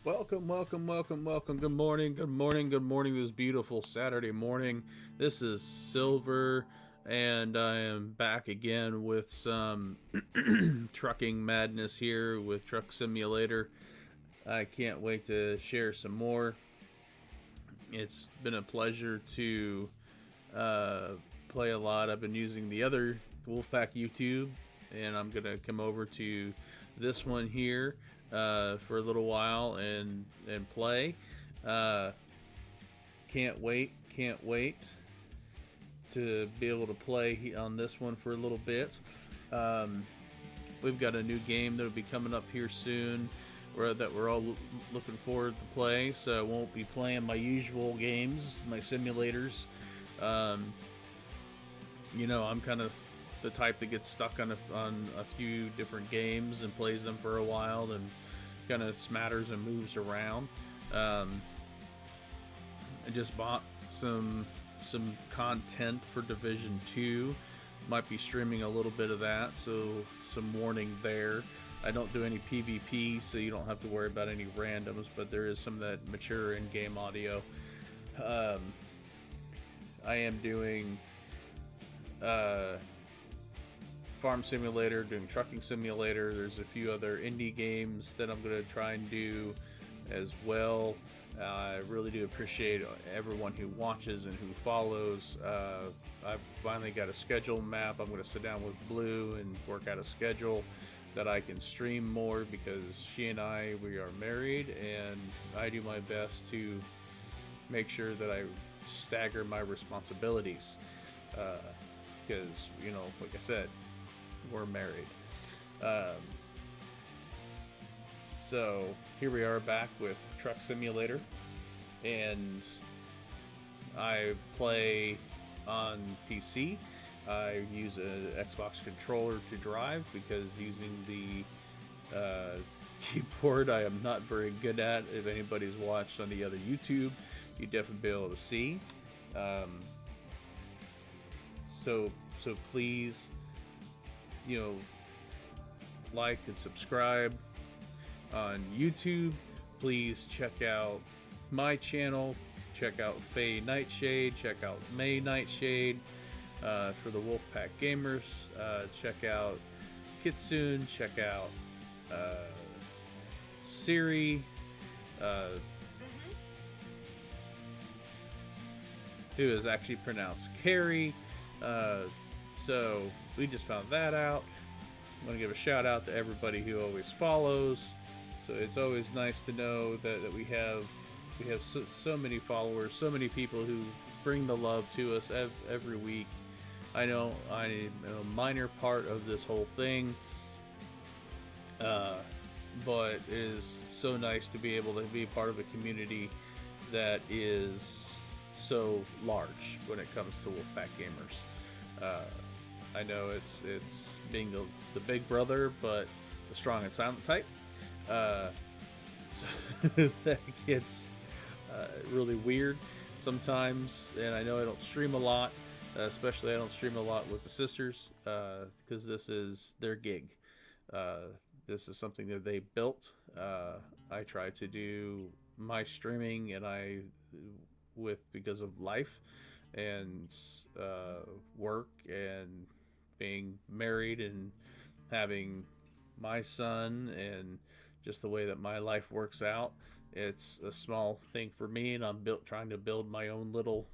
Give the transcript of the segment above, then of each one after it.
Welcome, welcome, welcome, welcome. Good morning, good morning, good morning. This beautiful Saturday morning. This is Silver, and I am back again with some trucking madness here with Truck Simulator. I can't wait to share some more. It's been a pleasure to uh, play a lot. I've been using the other Wolfpack YouTube, and I'm gonna come over to this one here for a little while and play. Uh, can't wait to be able to play on this one for a little bit. Um, we've got a new game that'll be coming up here soon. That we're all looking forward to play. So I won't be playing my usual games, my simulators. Um, I'm kind of the type that gets stuck on a few different games and plays them for a while and kind of smatters and moves around. Um, I just bought some content for Division 2. Might be streaming a little bit of that, so some warning there. I don't do any PvP, so you don't have to worry about any randoms, but there is some of that mature in-game audio. Um, I am doing Farm Simulator, doing Trucking Simulator. There's a few other indie games that I'm going to try and do as well. I really do appreciate everyone who watches and who follows. I've finally got a schedule map. I'm going to sit down with Blue and work out a schedule that I can stream more, because she and we are married, and I do my best to make sure that I stagger my responsibilities. Because, like I said, we're married. Um, so here we are back with Truck Simulator, and I play on PC. I use an Xbox controller to drive, because using the keyboard I am not very good at. If anybody's watched on the other YouTube, you'd definitely be able to see. Um, so please, like and subscribe on YouTube. Please check out my channel. Check out Faye Nightshade. Check out May Nightshade. For the Wolfpack gamers, check out Kitsune. Check out Siri. Who is actually pronounced Carrie. So we just found that out. I'm going to give a shout out to everybody who always follows. So it's always nice to know that we have so many followers, so many people who bring the love to us every week. I know I'm a minor part of this whole thing, but it is so nice to be able to be part of a community that is so large when it comes to Wolfpack gamers. I know it's being the big brother, but the strong and silent type. So that gets really weird sometimes, and I know I don't stream a lot. Especially I don't stream a lot with the sisters, because this is their gig. This is something that they built. I try to do my streaming, and because of life and work and being married and having my son, and just the way that my life works out, it's a small thing for me, and I'm trying to build my own little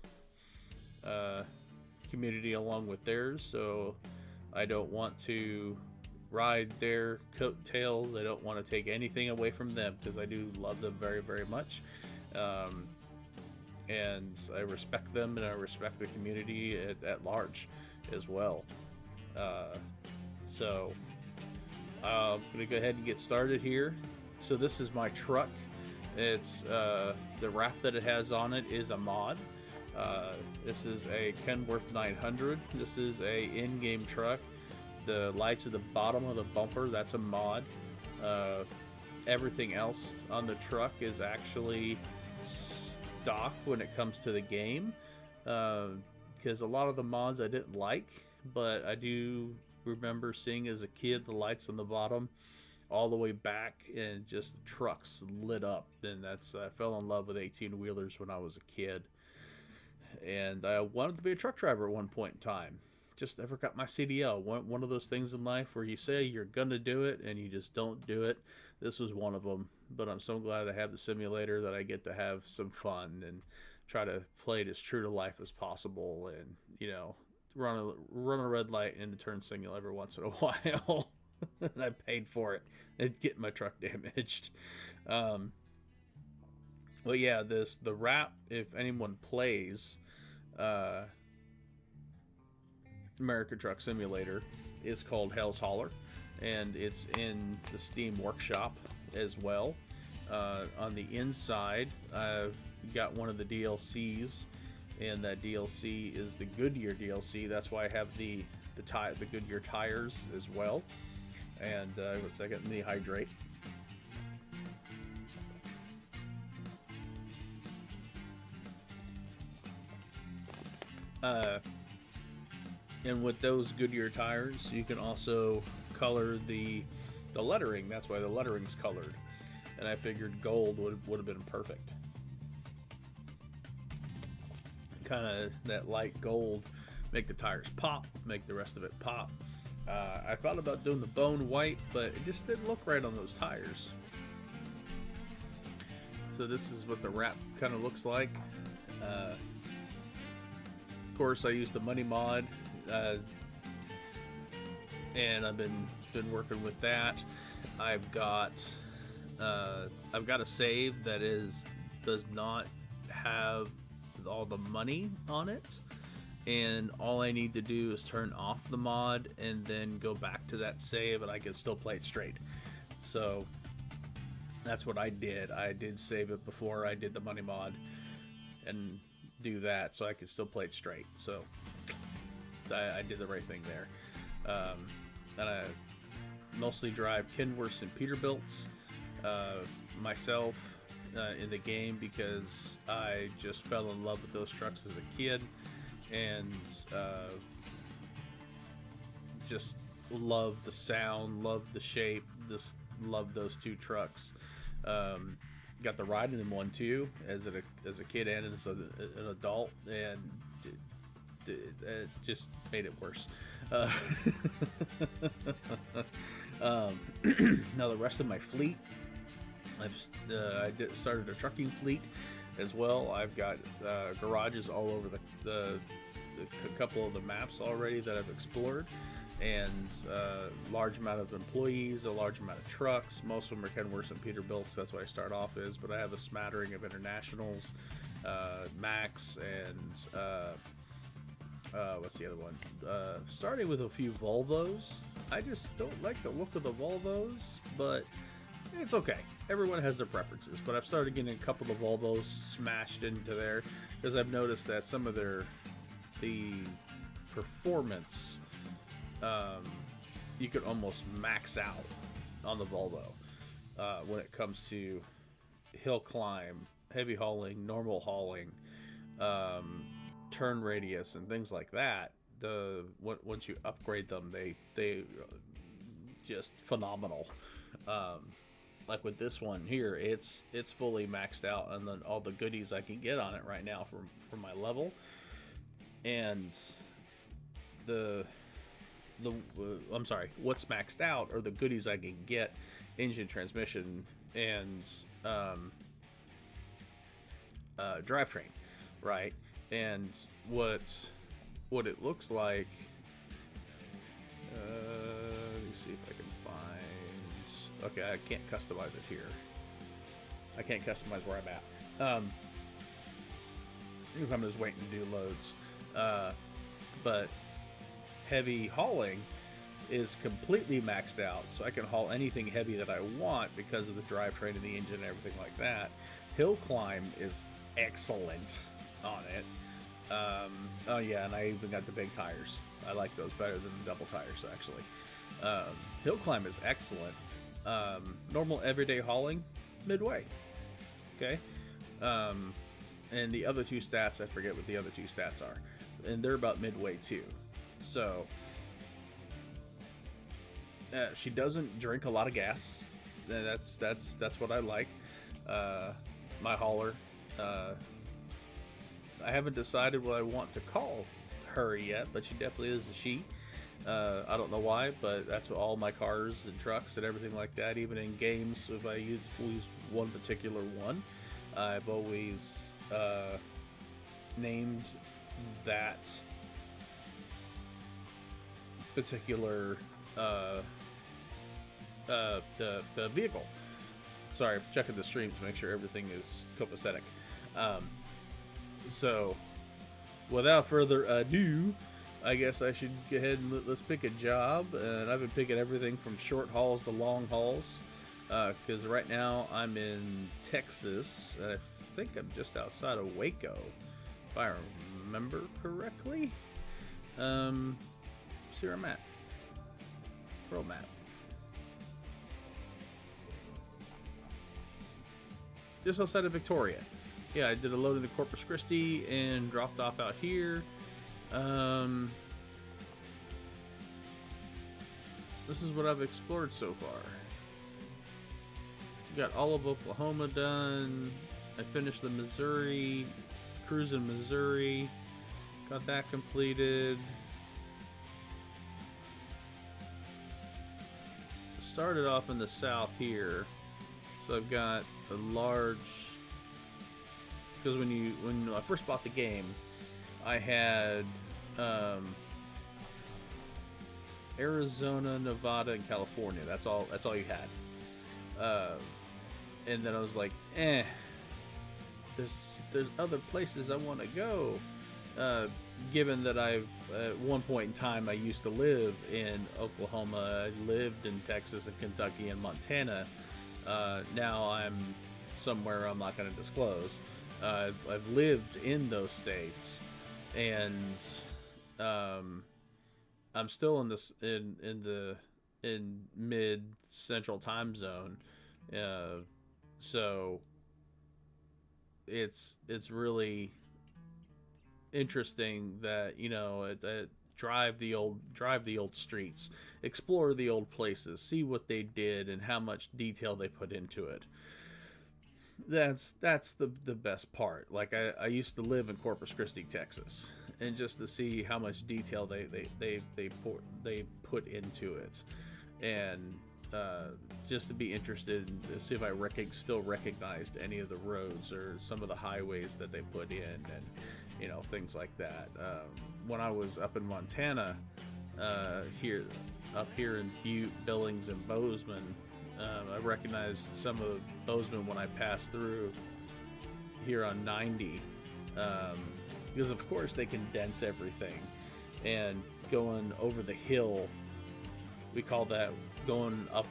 community along with theirs. So I don't want to ride their coattails. I don't want to take anything away from them, because I do love them very, very much. And I respect them, and I respect the community at large as well. So I'm going to go ahead and get started here. So this is my truck. It's the wrap that it has on it is a mod. This is a Kenworth 900. This is a in-game truck. The lights at the bottom of the bumper, that's a mod. Everything else on the truck is actually stock when it comes to the game. Because a lot of the mods I didn't like, but I do remember seeing as a kid the lights on the bottom all the way back, and just trucks lit up. And that's I fell in love with 18 wheelers when I was a kid, and I wanted to be a truck driver at one point in time. Just never got my CDL. One of those things in life where you say you're gonna do it and you just don't do it. This was one of them. But I'm so glad I have the simulator, that I get to have some fun and try to play it as true to life as possible, and run a red light into turn signal every once in a while. And I paid for it and get my truck damaged. Um, but yeah, the rap. If anyone plays uh, American Truck Simulator, is called Hell's Holler, and it's in the Steam Workshop as well. On the inside, I've got one of the DLCs, and that DLC is the Goodyear DLC. That's why I have the Goodyear tires as well. And 1 second, let me hydrate. And with those Goodyear tires, you can also color the lettering. That's why the lettering's colored. And I figured gold would have been perfect. Kind of that light gold, make the tires pop, make the rest of it pop. I thought about doing the bone white, but it just didn't look right on those tires. So this is what the wrap kind of looks like. Of course, I used the Money Mod, and I've been working with that. I've got a save that does not have all the money on it, and all I need to do is turn off the mod and then go back to that save, and I can still play it straight. So that's what I did. I did save it before I did the Money Mod and do that, so I could still play it straight. So I did the right thing there. And I mostly drive Kenworths and Peterbilts myself in the game, because I just fell in love with those trucks as a kid, and just love the sound, love the shape, just love those two trucks. Got to ride in one too as a kid and as an adult, and it just made it worse. Now the rest of my fleet, I started a trucking fleet as well. I've got garages all over the couple of the maps already that I've explored, and large amount of employees, a large amount of trucks. Most of them are Kenworths and Peterbilts. That's what I start off as, but I have a smattering of internationals, Max, and what's the other one? Starting with a few Volvos. I just don't like the look of the Volvos, but it's okay. Everyone has their preferences, but I've started getting a couple of Volvos smashed into there, because I've noticed that some of the performance, you could almost max out on the Volvo when it comes to hill climb, heavy hauling, normal hauling, turn radius, and things like that. Once you upgrade them, they just phenomenal. Like with this one here, it's fully maxed out, and then all the goodies I can get on it right now for my level, and I'm sorry, what's maxed out are the goodies I can get: engine, transmission, and drivetrain, right? And what it looks like. Let me see if I can find. Okay, I can't customize it here. I can't customize where I'm at. Because I'm just waiting to do loads. But heavy hauling is completely maxed out, so I can haul anything heavy that I want because of the drivetrain and the engine and everything like that. Hill climb is excellent on it. Oh yeah, and I even got the big tires. I like those better than the double tires, actually. Hill climb is excellent. Normal everyday hauling, midway. Okay. And the other two stats, I forget what the other two stats are, and they're about midway too. So She doesn't drink a lot of gas. That's what I like. My hauler. Uh, I haven't decided what I want to call her yet, but she definitely is a she. I don't know why, but that's what all my cars and trucks and everything like that. Even in games, if I use one particular one, I've always named that particular the vehicle. Sorry, I'm checking the stream to make sure everything is copacetic. Um, so, without further ado, I guess I should go ahead and let's pick a job. And I've been picking everything from short hauls to long hauls. Because right now I'm in Texas. And I think I'm just outside of Waco, if I remember correctly. See where I'm at. World map. Just outside of Victoria. Yeah, I did a load into Corpus Christi and dropped off out here. This is what I've explored so far. Got all of Oklahoma done. I finished the Missouri, cruise in Missouri. Got that completed. Started off in the south here. So I've got a large, because when I first bought the game, I had Arizona, Nevada, and California. That's all you had. And then I was like, there's other places I want to go. Given that I've at one point in time I used to live in Oklahoma, I lived in Texas and Kentucky and Montana. Now I'm somewhere I'm not going to disclose. I've lived in those states, and I'm still in this in mid central time zone. So it's really interesting that drive the old streets, explore the old places, see what they did and how much detail they put into it. That's the best part. Like I used to live in Corpus Christi, Texas, and just to see how much detail they put into it, and just to be interested in to see if I still recognized any of the roads or some of the highways that they put in, and things like that. When I was up in Montana, up here in Butte, Billings, and Bozeman, I recognized some of Bozeman when I passed through here on 90, because of course they condense everything, and going over the hill, we call that going up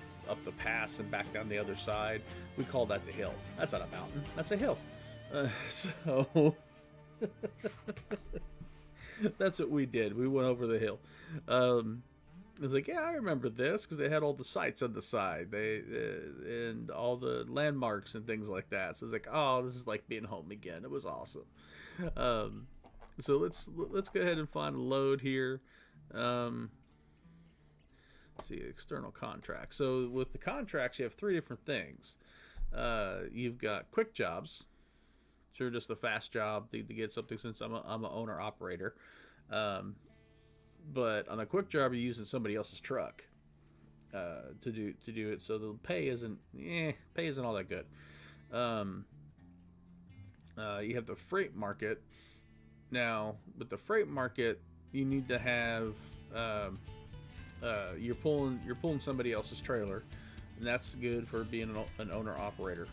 the pass and back down the other side. We call that the hill. That's not a mountain. That's a hill. So that's what we did. We went over the hill. I was like, yeah, I remember this, because they had all the sites on the side, and all the landmarks and things like that. So I was like, oh, this is like being home again. It was awesome. So let's go ahead and find a load here. See, external contracts. So with the contracts, you have three different things. You've got quick jobs. Sure, just a fast job to get something, since I'm an owner operator. But on a quick job, you're using somebody else's truck to do it, so the pay isn't all that good. You have the freight market. Now, with the freight market, you need to have you're pulling somebody else's trailer, and that's good for being an owner operator.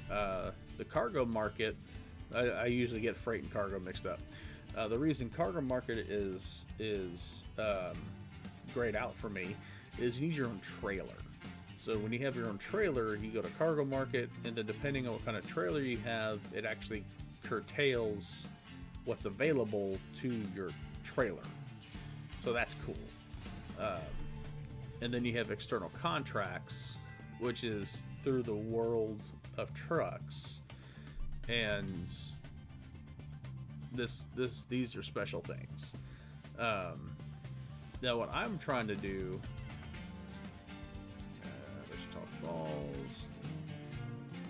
The cargo market, I usually get freight and cargo mixed up. The reason cargo market is grayed out for me is you need your own trailer. So when you have your own trailer, you go to cargo market, and then depending on what kind of trailer you have, it actually curtails what's available to your trailer. So that's cool. And then you have external contracts, which is through the world of trucks, and these are special things. Now what I'm trying to do Falls,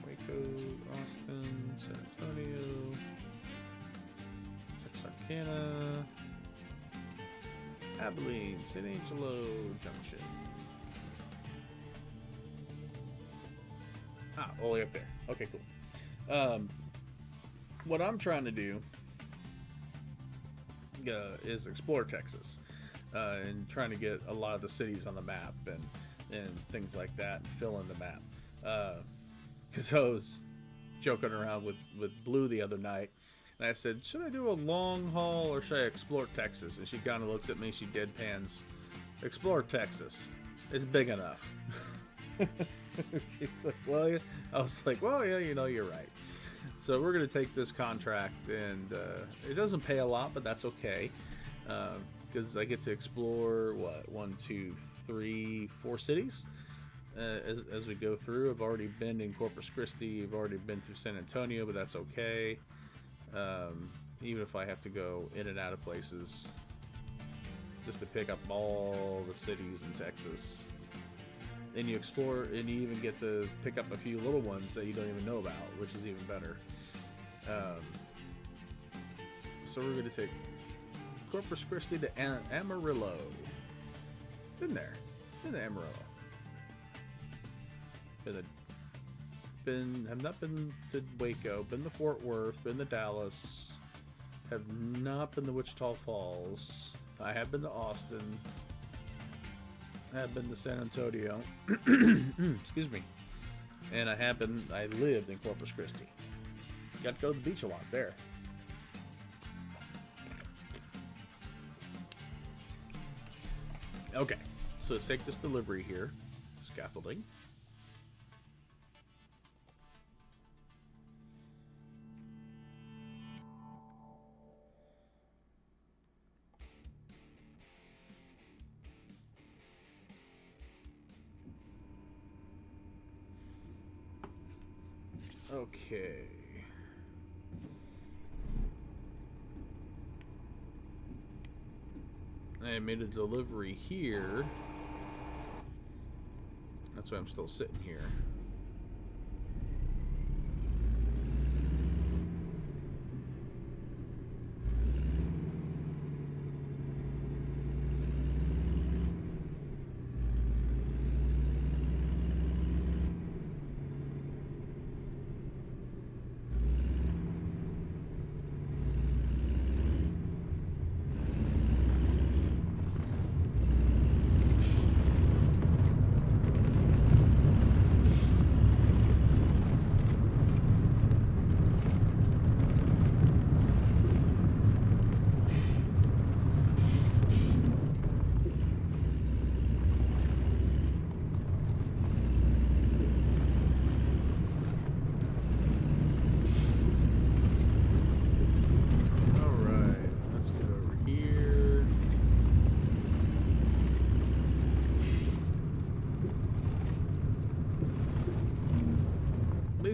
Waco, Austin, San Antonio, Texarkana, Abilene, San Angelo Junction. All the way up there. Okay, cool. What I'm trying to do is explore Texas and trying to get a lot of the cities on the map and things like that and fill in the map. Because I was joking around with Blue the other night, and I said, should I do a long haul or should I explore Texas? And she kind of looks at me, she deadpans, explore Texas. It's big enough. She's like, well, yeah. I was like, well, yeah, you're right. So we're going to take this contract, and it doesn't pay a lot, but that's okay. Because I get to explore, 1, 2, 3, 4 cities as we go through. I've already been in Corpus Christi. I've already been through San Antonio, but that's okay. Even if I have to go in and out of places just to pick up all the cities in Texas. And you explore, and you even get to pick up a few little ones that you don't even know about, which is even better. So we're going to take Corpus Christi to Amarillo. Been there. Been to Amarillo. Have not been to Waco. Been to Fort Worth. Been to Dallas. Have not been to Wichita Falls. I have been to Austin. I have been to San Antonio. Excuse me. And I lived in Corpus Christi. Got to go to the beach a lot there. Okay, so let's take this delivery here. Scaffolding. Okay. I made a delivery here. That's why I'm still sitting here.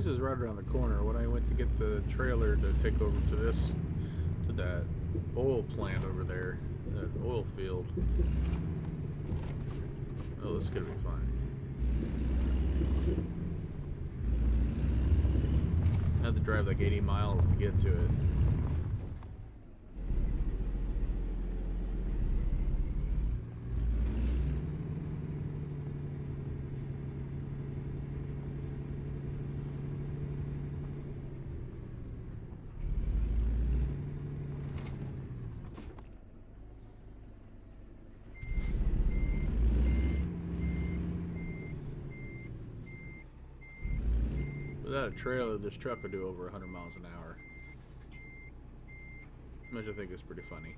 Is right around the corner. When I went to get the trailer to take over to that oil plant over there, that oil field. Oh, this is gonna be fun. I had to drive like 80 miles to get to it. Without a trailer, this truck would do over 100 miles an hour, which I think is pretty funny.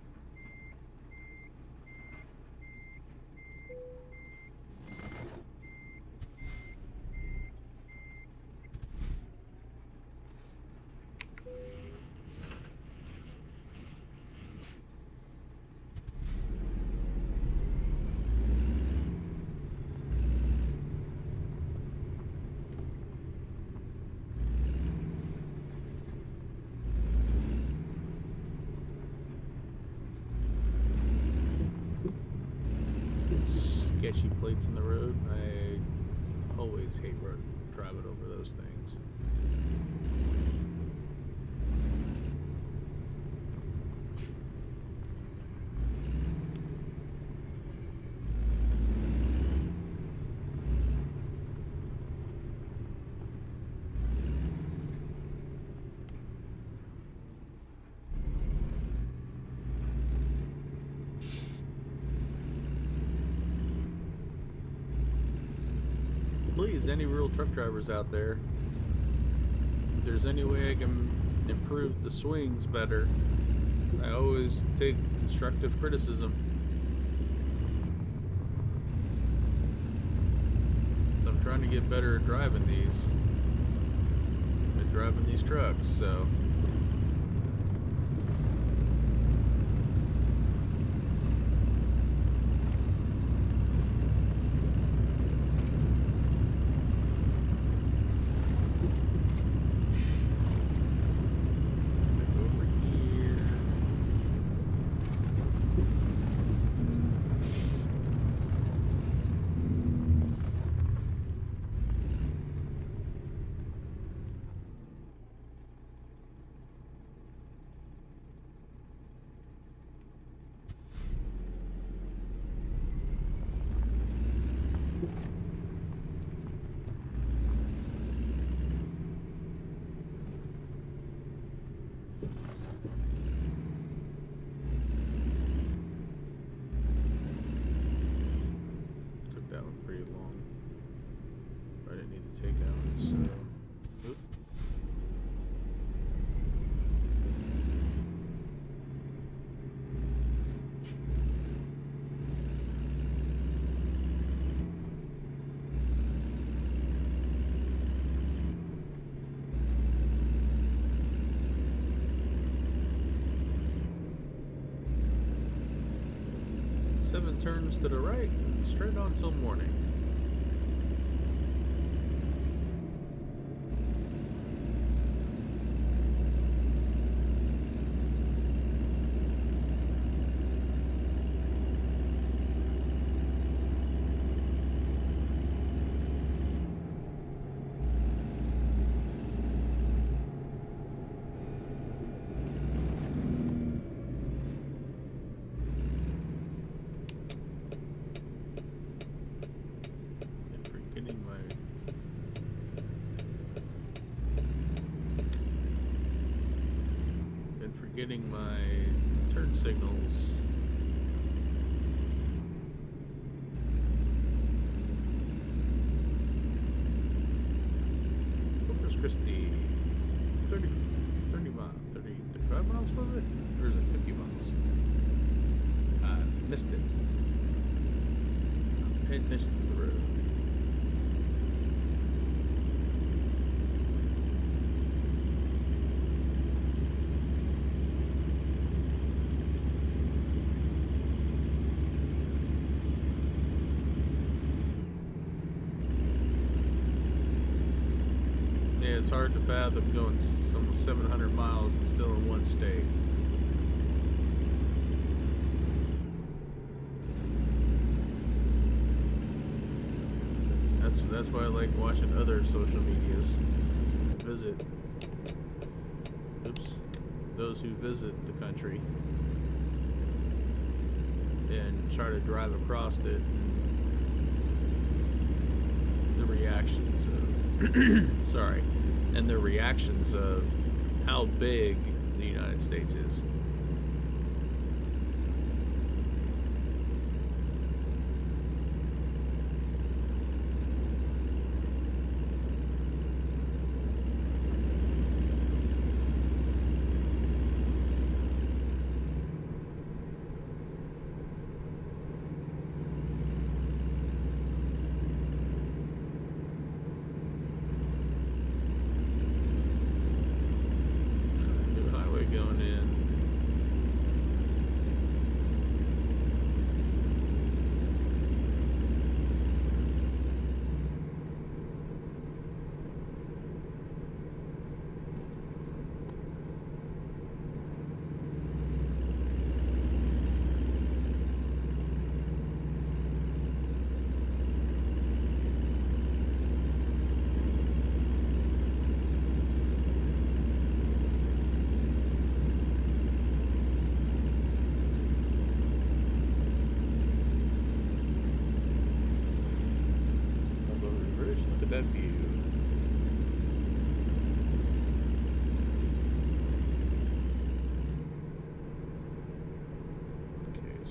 Sketchy plates in the road. I always always hate driving over those things. Please, any real truck drivers out there, if there's any way I can improve the swings better, I always take constructive criticism. I'm trying to get better at driving these trucks, so over here. Took that one pretty long. I didn't need to take that one, so. Oop. Seven turns to the right, straight on till morning. Forgetting my turn signals. Corpus Christi, 30 miles, 35 miles was it? Or is it 50 miles? I missed it. So pay attention to the road. It's hard to fathom going almost 700 miles and still in one state. That's why I like watching other social medias. Those who visit the country and try to drive across it. The reactions of sorry. And the reactions of how big the United States is. Going in.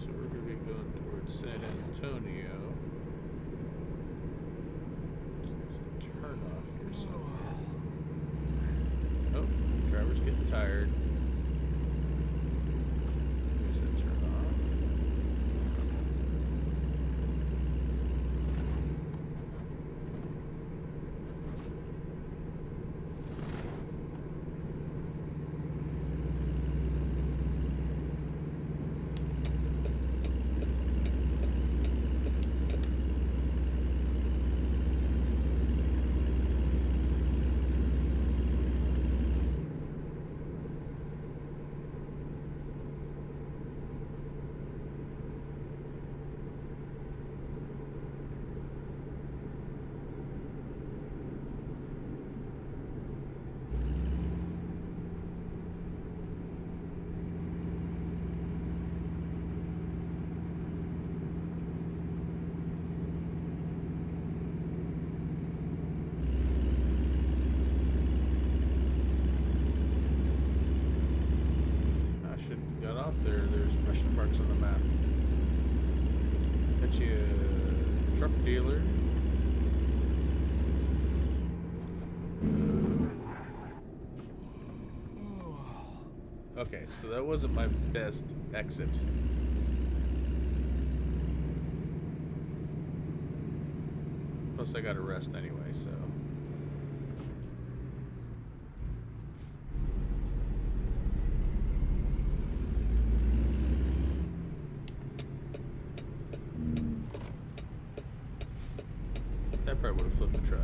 So we're going to be going towards San Antonio. Turn off here somewhere. Oh, driver's getting tired. Here's that turn off. Got off there. There's question marks on the map. Bet you a truck dealer. Okay, so that wasn't my best exit. Plus I got a rest anyway, so. That probably would have flipped the truck.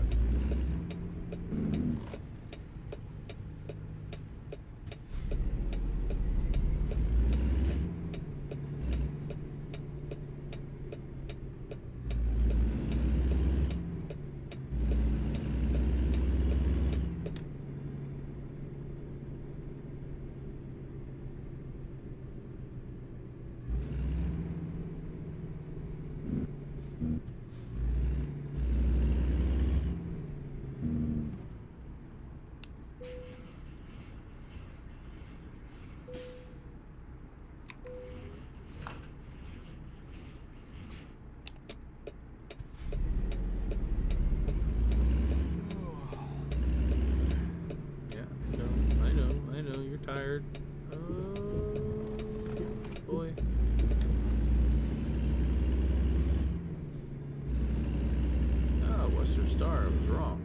Tired. Boy. Oh, Western Star. I was wrong.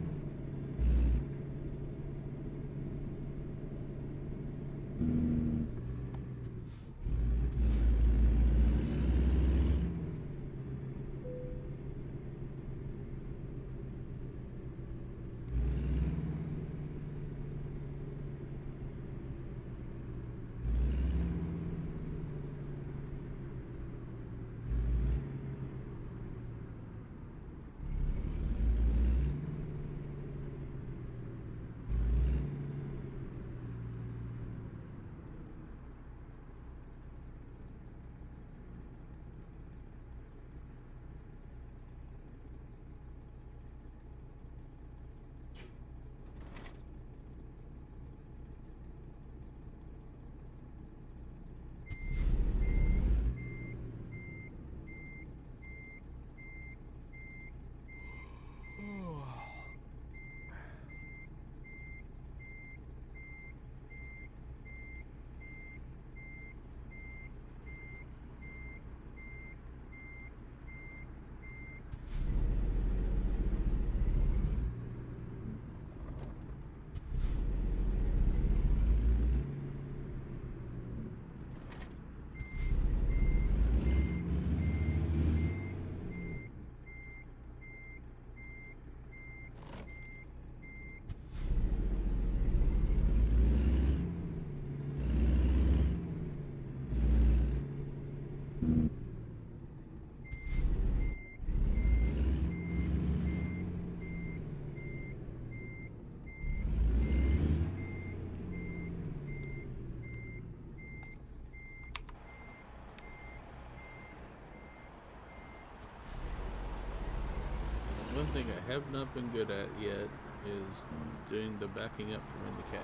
One thing I have not been good at yet is doing the backing up from in the cab.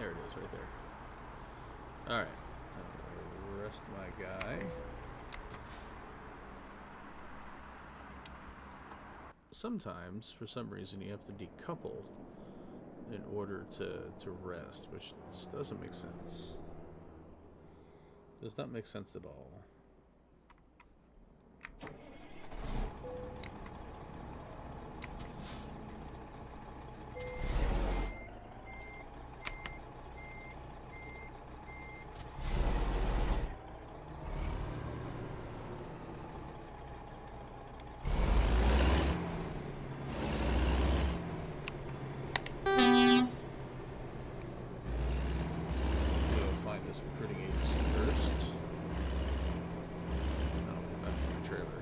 There it is, right there. Alright. Rest my guy. Sometimes, for some reason, you have to decouple in order to rest, which just doesn't make sense. Does not make sense at all. Recruiting agency first. And I'll go back to my trailer.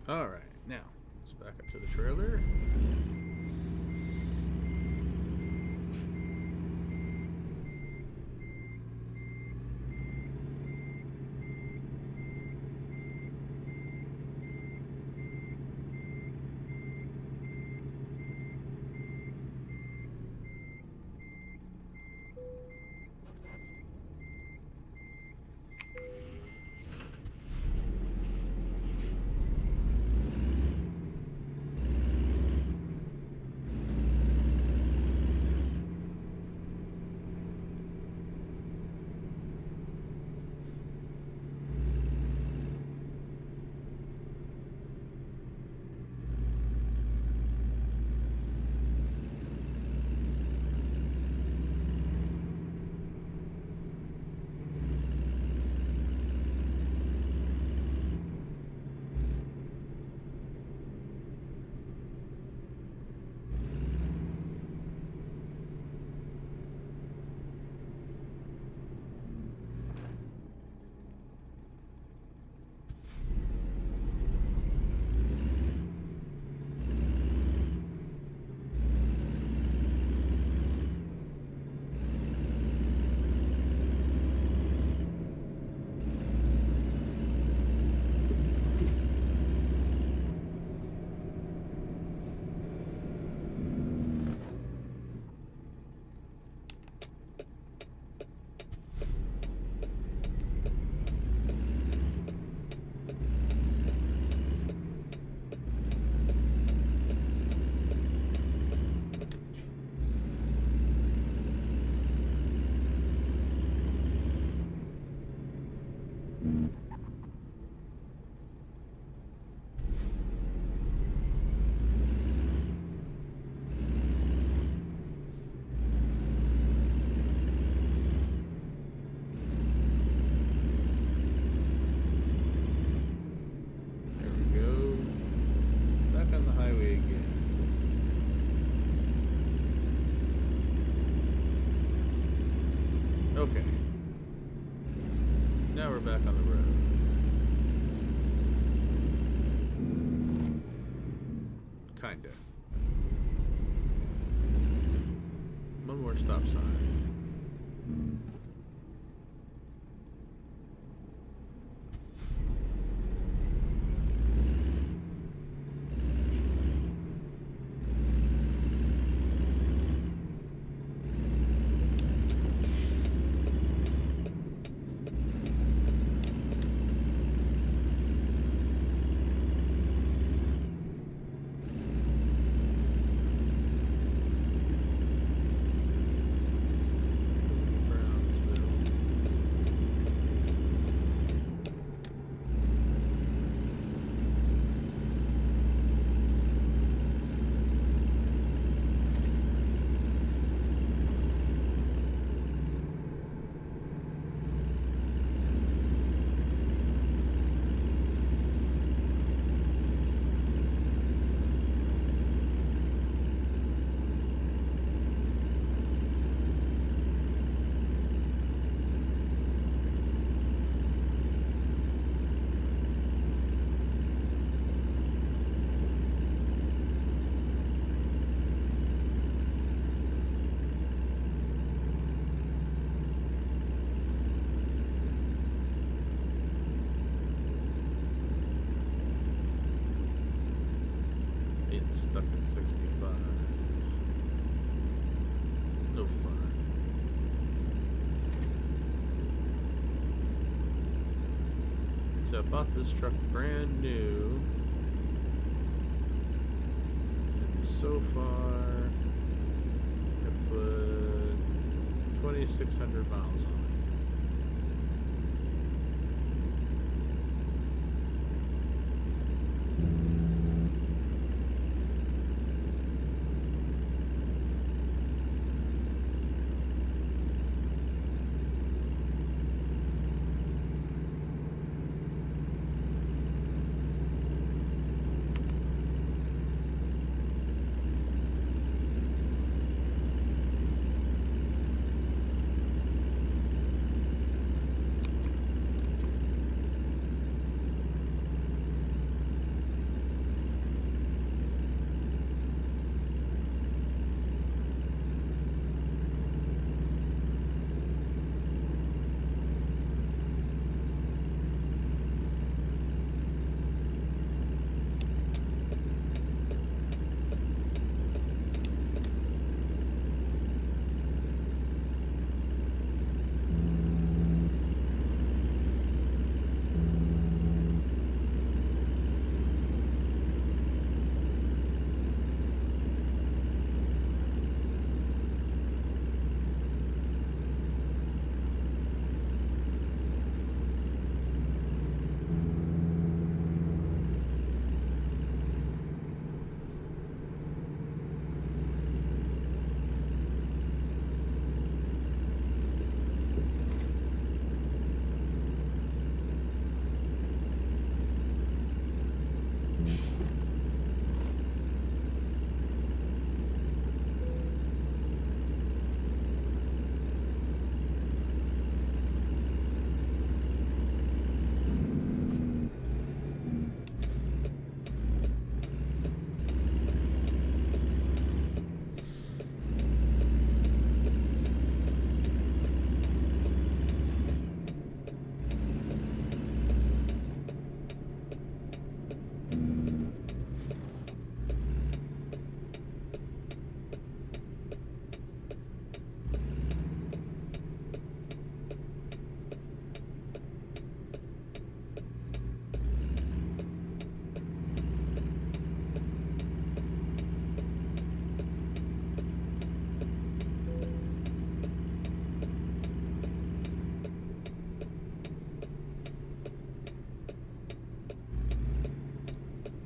Alright, now, let's back up to the trailer. Okay. Now we're back on the road. Kinda. One more stop sign. stuck at 65. No fun. So I bought this truck brand new. And so far, I've put 2,600 miles on it.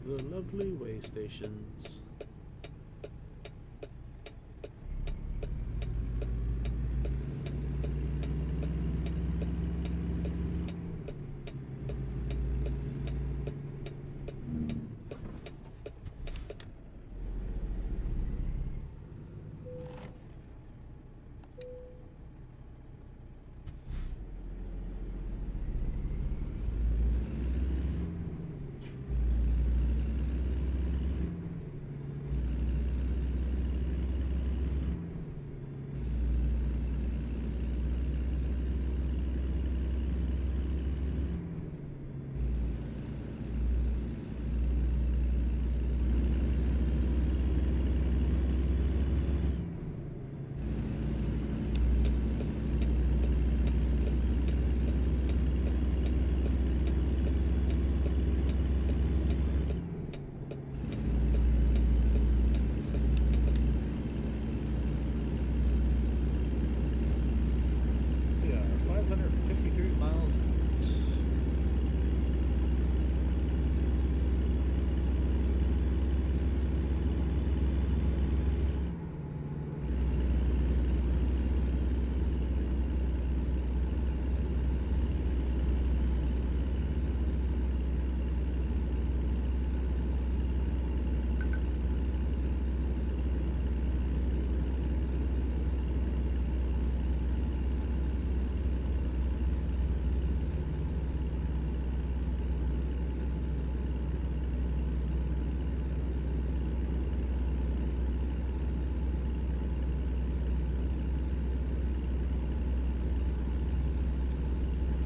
The lovely way stations.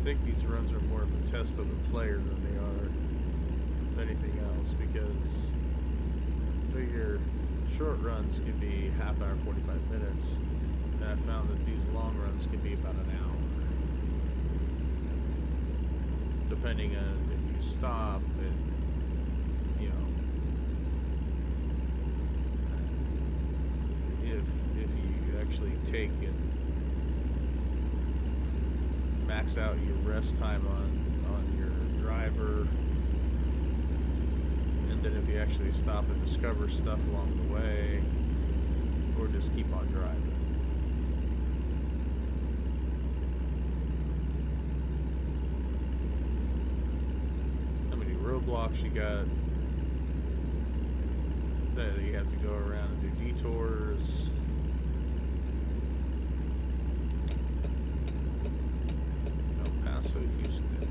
I think these runs are more of a test of the player than they are of anything else, because figure short runs can be half hour, 45 minutes, and I found that these long runs can be about an hour, depending on if you stop and, you know, if you actually take and max out your rest time on your driver, and then if you actually stop and discover stuff along the way, or just keep on driving. How many roadblocks you got that you have to go around and do detours? El Paso, Houston.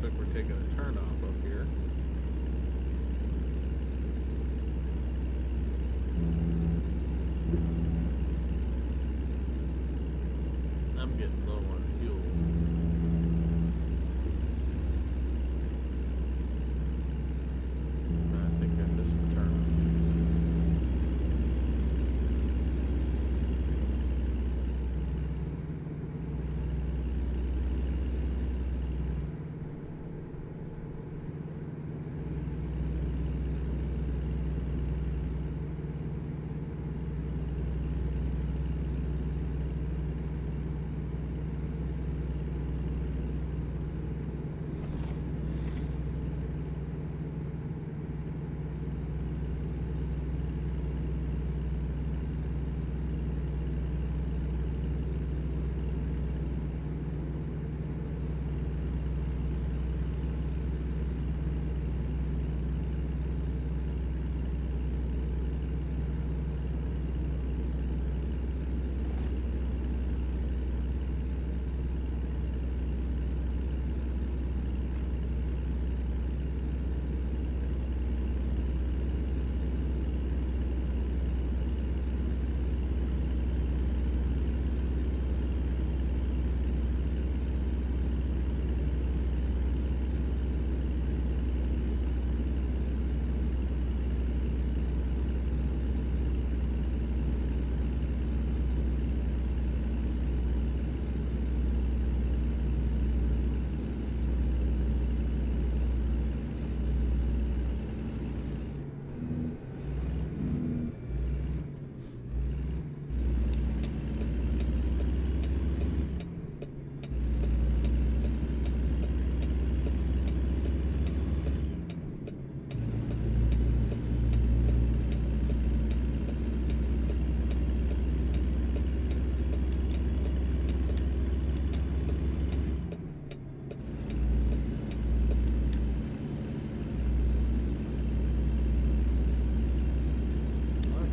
looks like we're taking a turn off up here. I'm getting low on fuel. I think I missed my turn.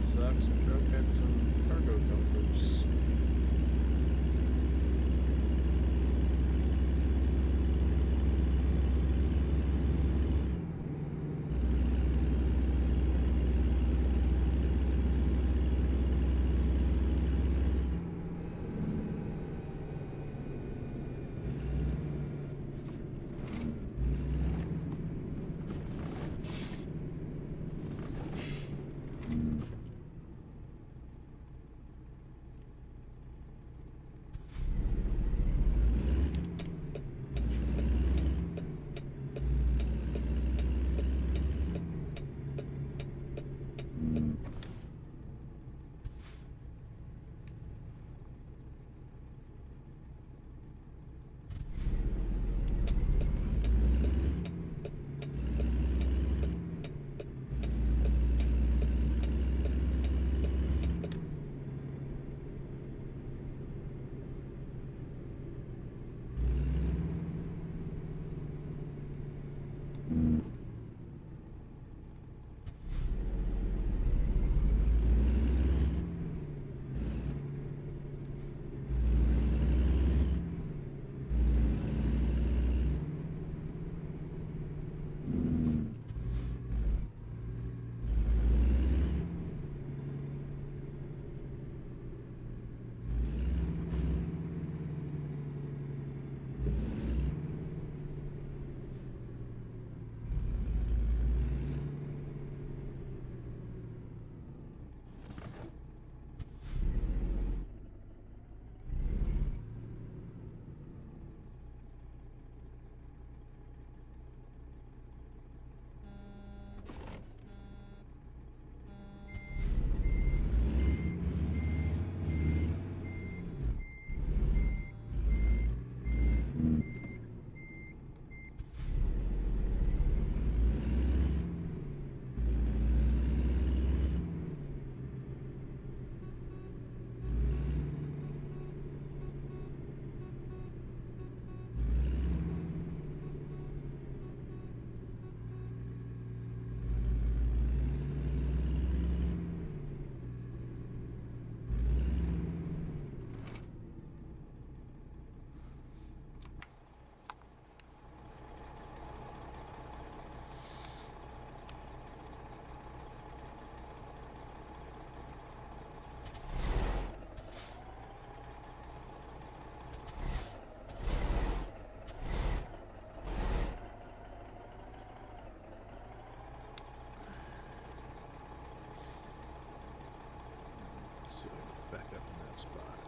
Sucks. The truck had some cargo come loose. spot.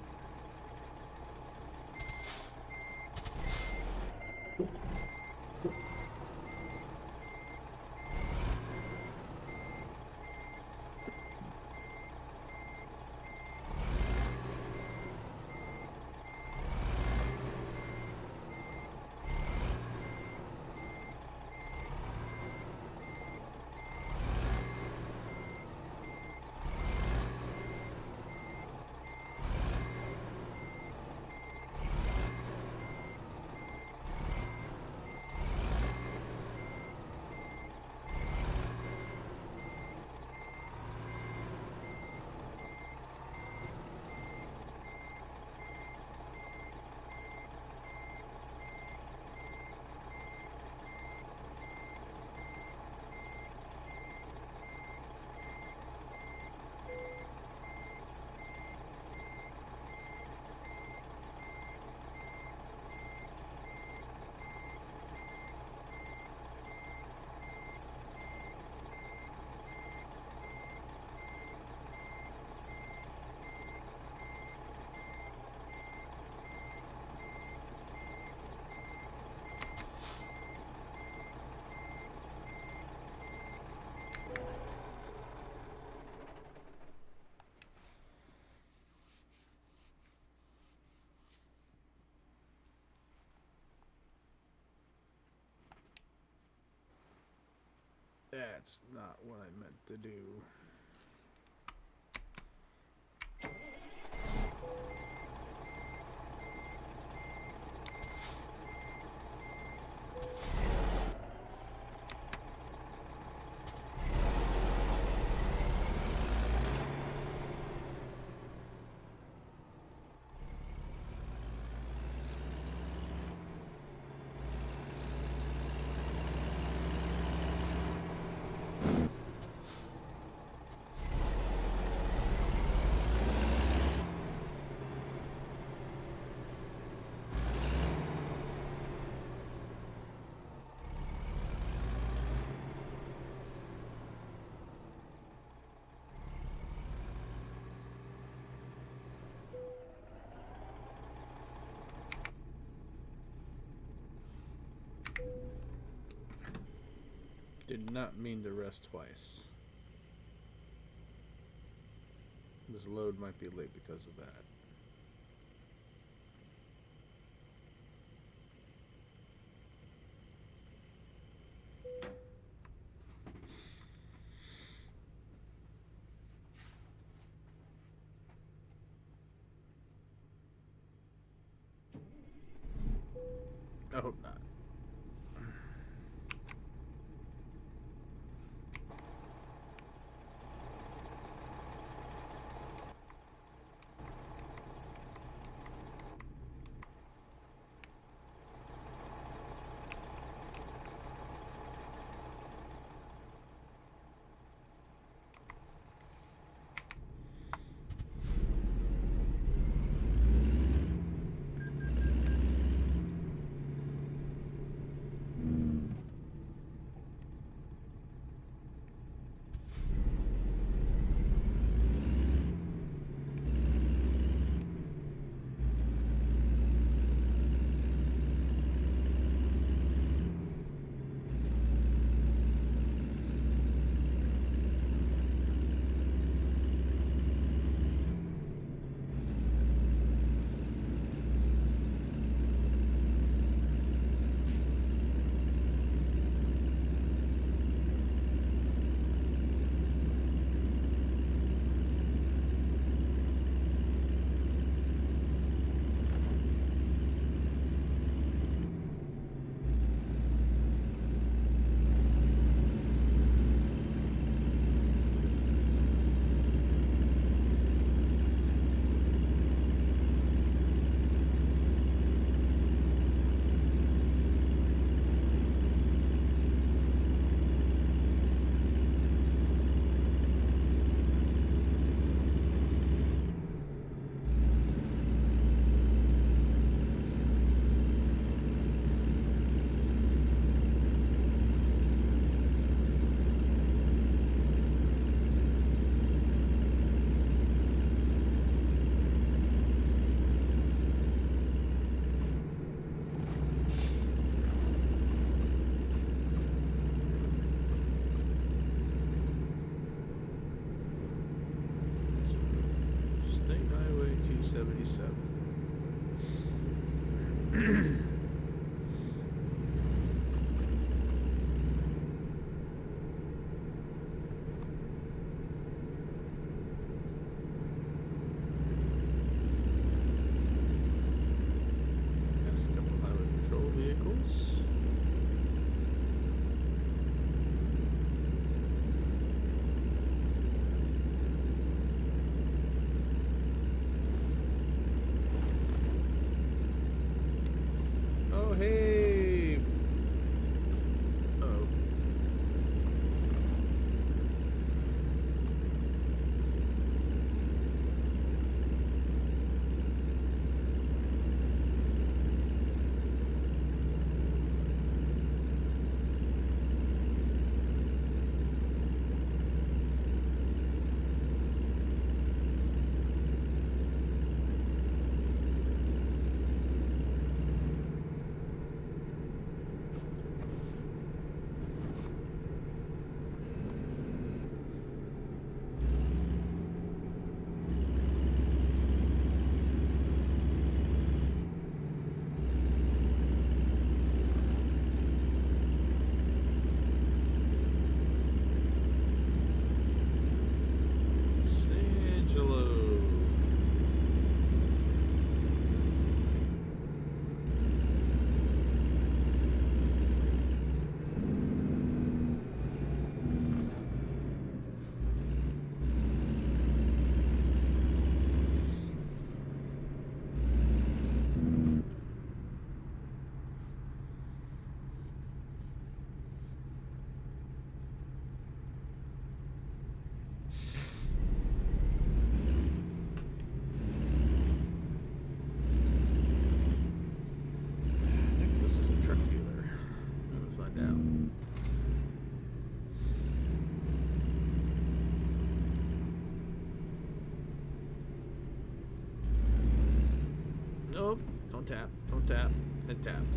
That's not what I meant to do. Did not mean to rest twice. This load might be late because of that. I hope not. 1977. Yes, a couple highway patrol vehicles. Oh, hey! Oh. Angelo. I think this is a truck dealer. I'm gonna find out. Nope. Don't tap. Don't tap. It tapped.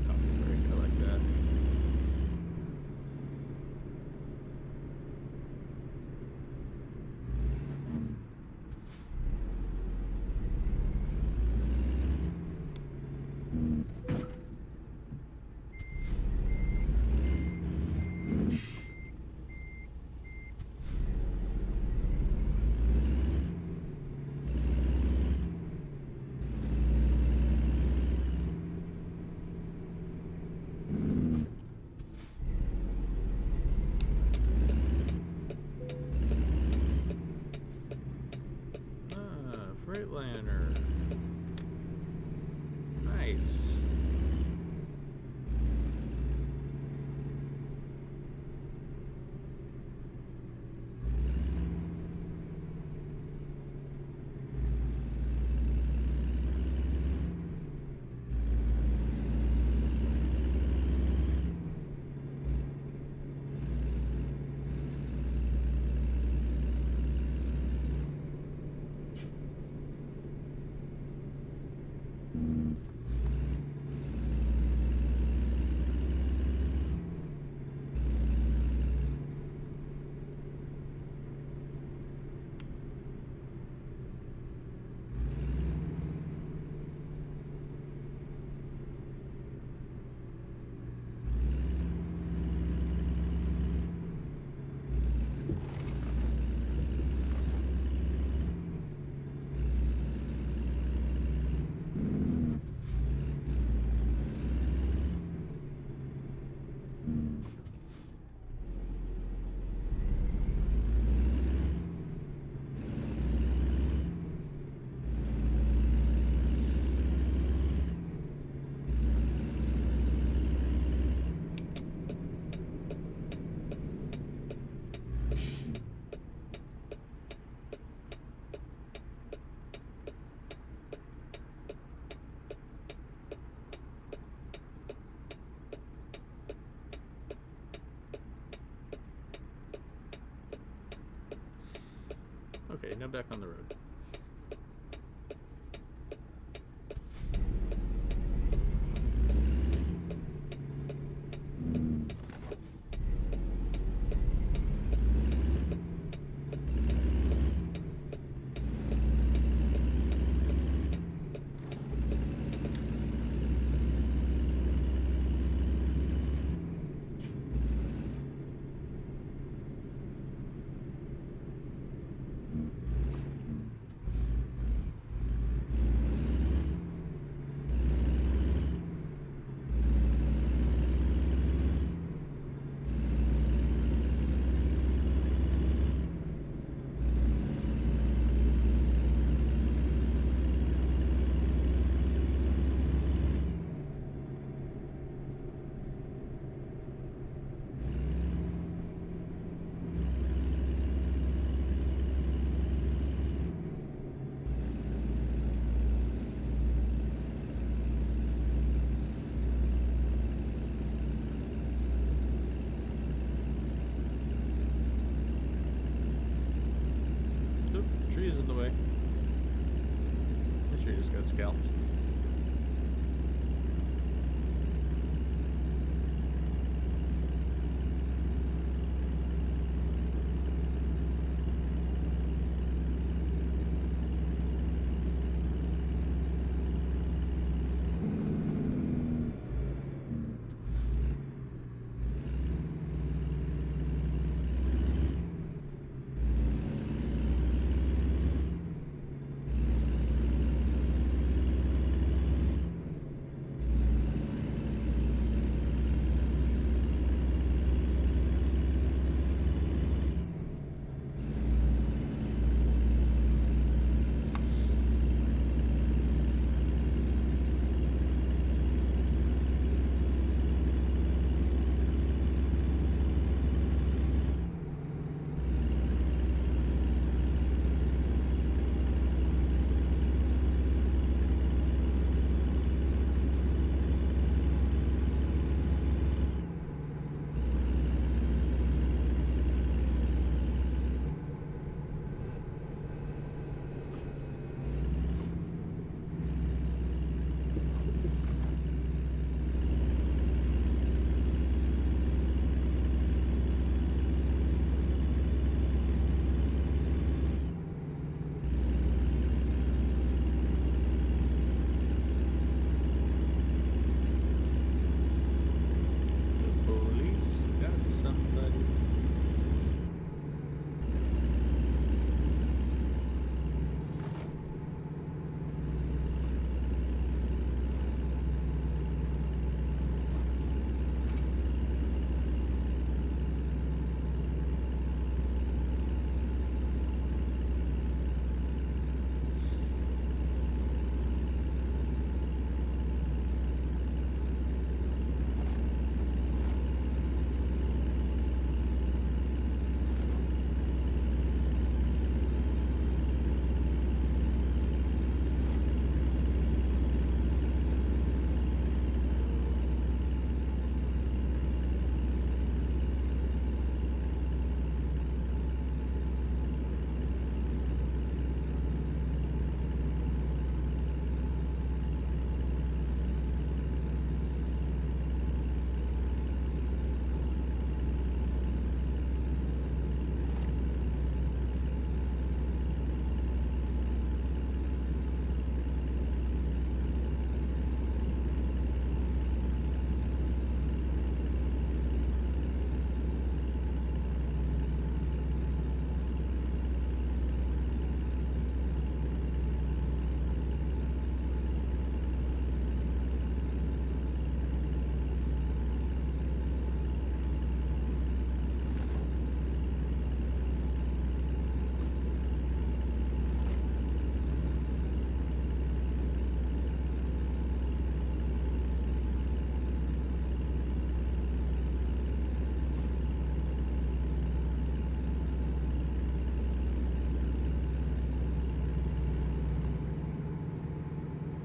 Coffee break. I like that. Freightliner. Nice. Okay, now back on the road. She just got scalped. The police got somebody.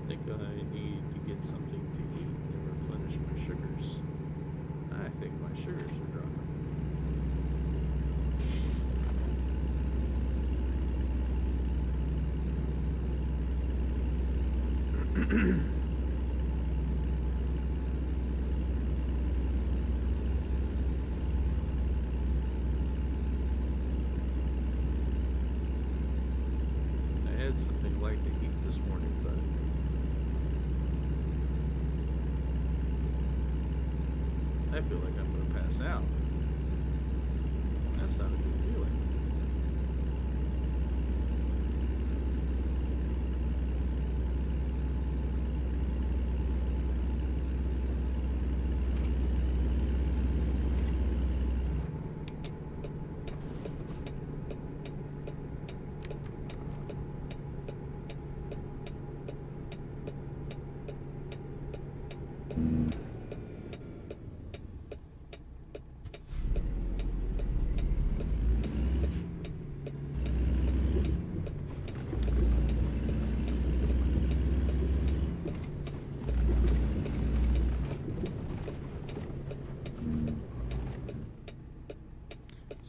I think I need to get something to eat and replenish my sugars. I think my sugars are dropping. I had something light to eat this morning, but I feel like I'm going to pass out. That's not a good feeling.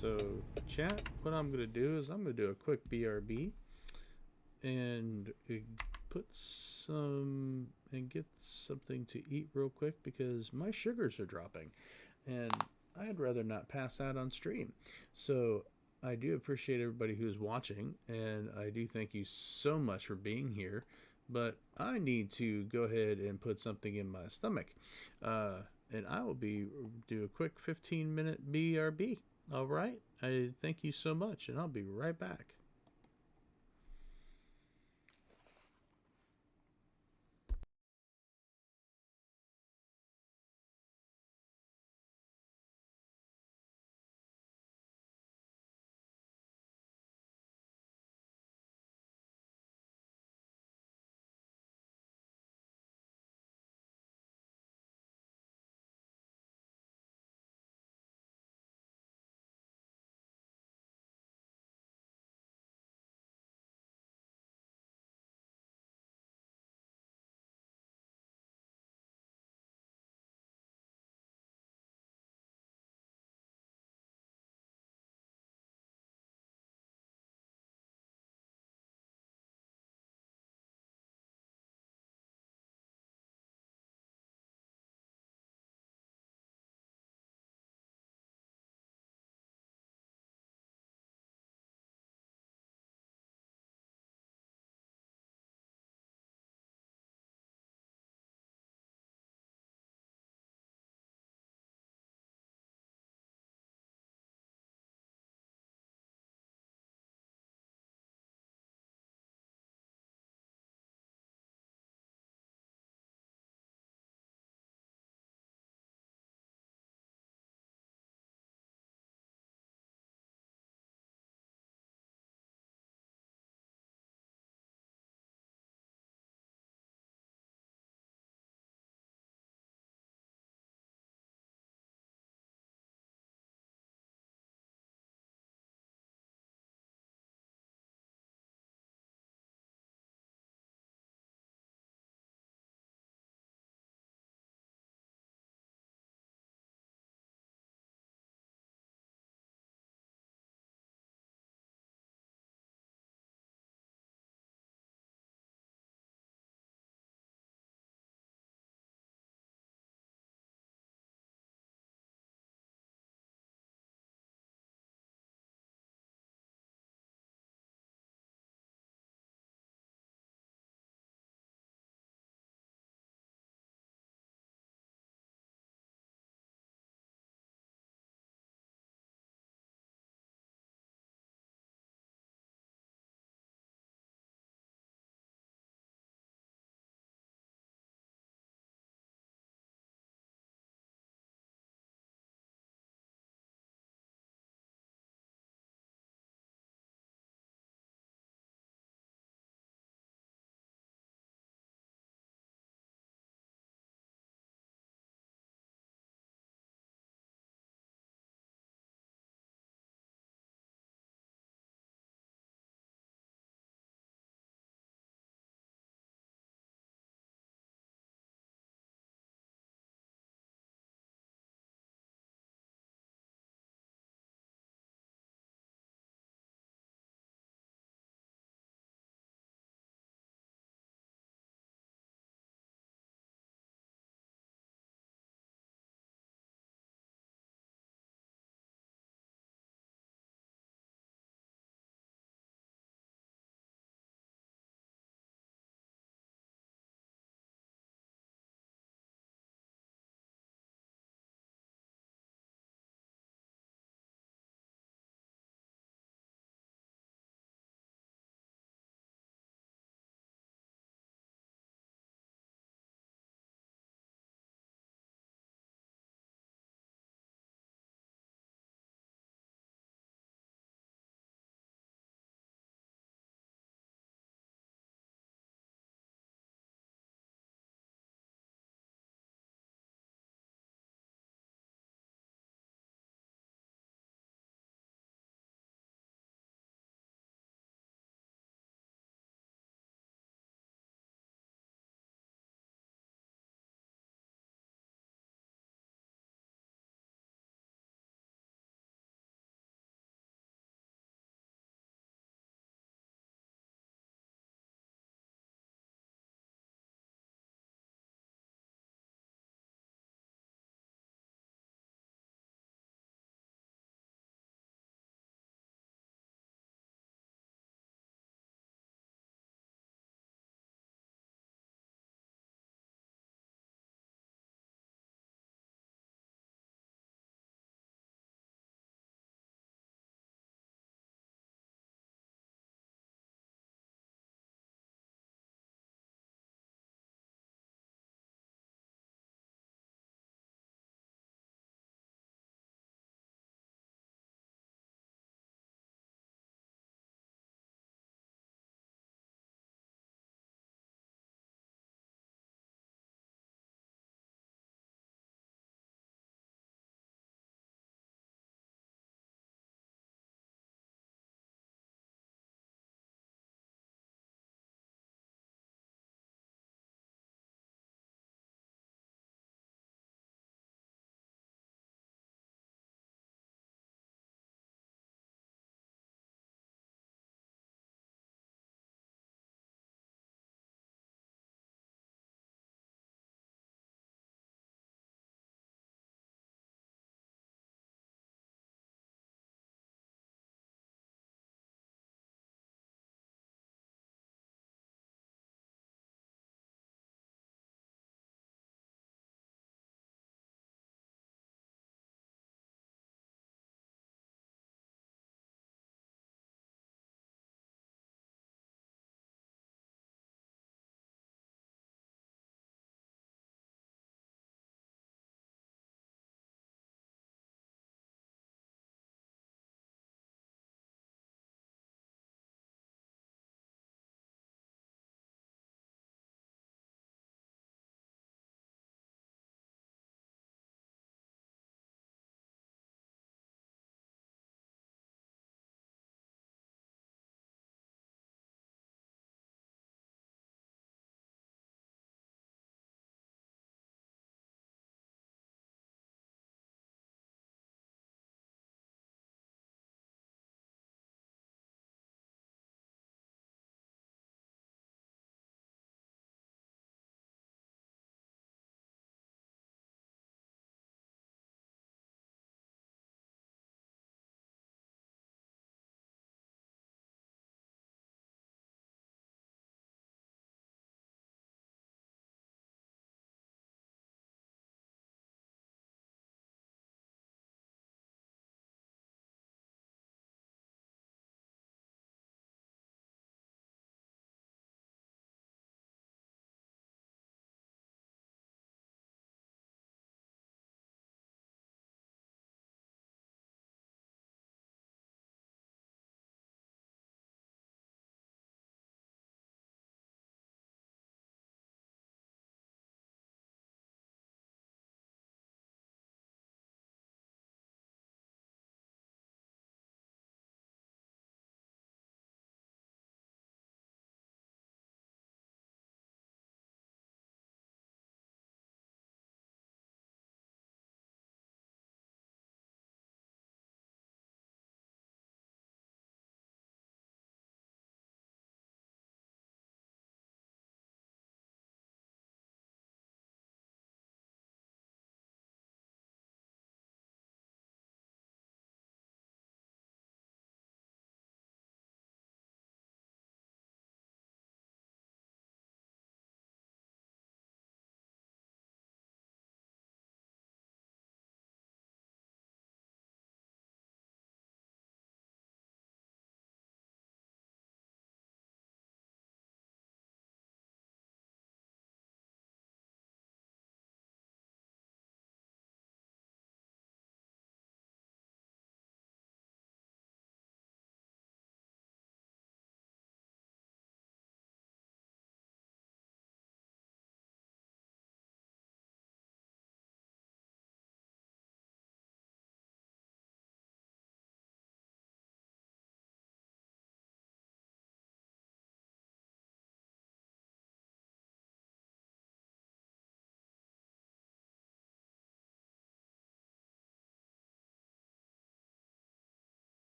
So, chat, what I'm going to do is I'm going to do a quick BRB and put some and get something to eat real quick because my sugars are dropping, and I'd rather not pass out on stream. So I do appreciate everybody who's watching, and I do thank you so much for being here. But I need to go ahead and put something in my stomach, uh, and I will be do a quick 15-minute BRB. All right. I thank you so much, and I'll be right back.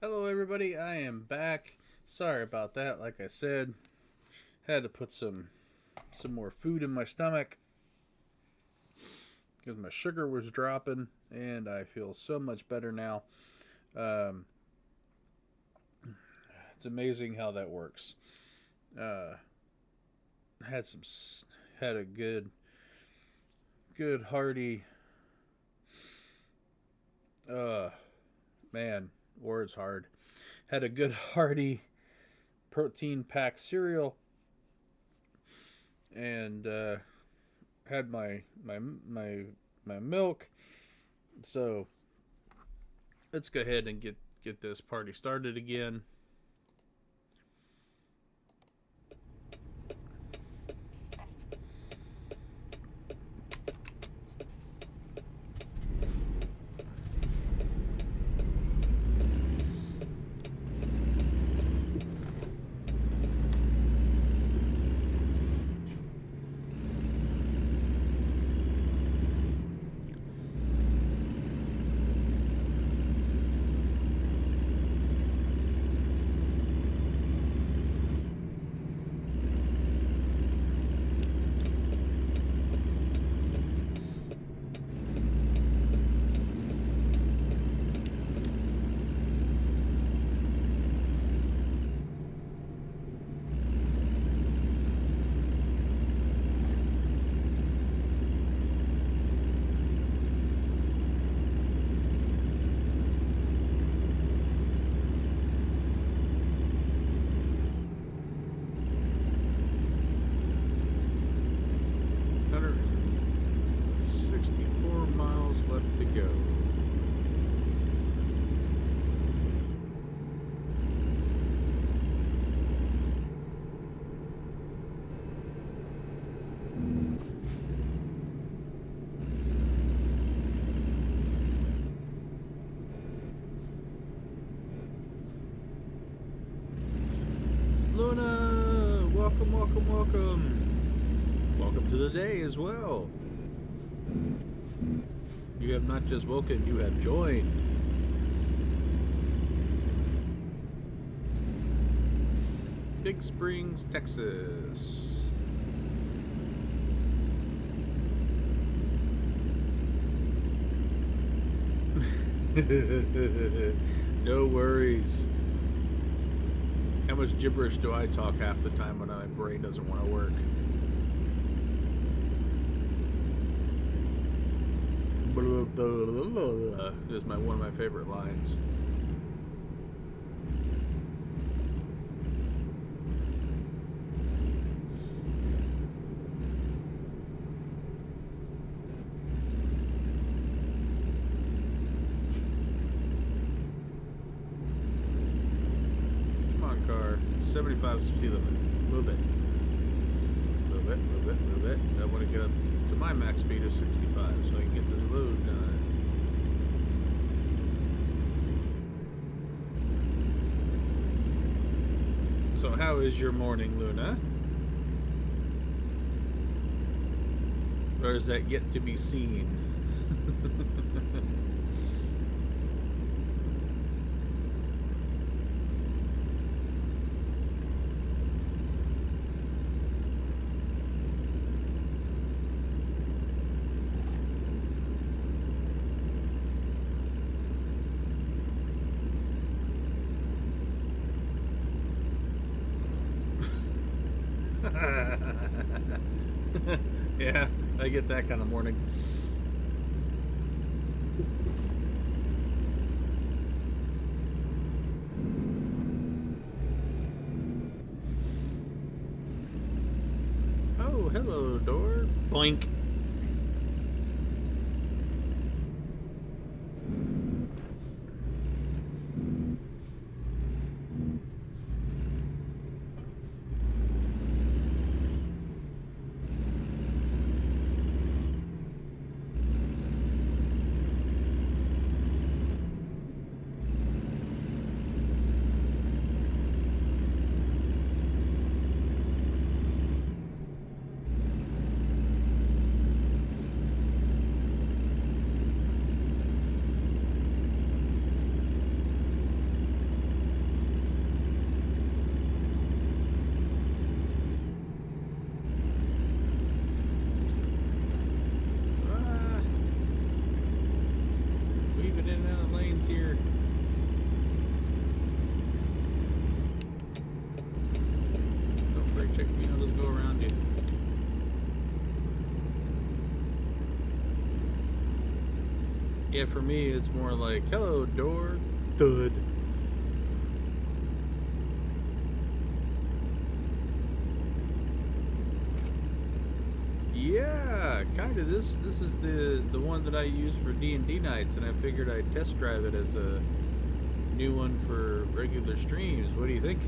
Hello, everybody. I am back. Sorry about that. Like I said, had to put some more food in my stomach because my sugar was dropping, and I feel so much better now. Um, it's amazing how that works. Uh, had some had a good hearty. Uh, man, words hard. Had a good hearty protein packed cereal and had my milk. So let's go ahead and get this party started again. Hundred 64 miles left to go. Luna, welcome, welcome, welcome. Welcome to the day as well. You have not just woken, you have joined. Big Springs, Texas. No worries. How much gibberish do I talk half the time when my brain doesn't want to work? Is one of my favorite lines. Come on, car. 75 speed limit. Move it. Move it, move it, move it. I want to get up to my max speed of 65 so I can get this load done. So how is your morning, Luna? Or is that yet to be seen? Yeah, I get that kind of morning. Oh, hello, door. Boink. Check me out. Let's go around you. Yeah, for me, it's more like, hello, door, thud. Yeah, kind of. This is the one that I use for D&D nights, and I figured I'd test drive it as a new one for regular streams. What do you think?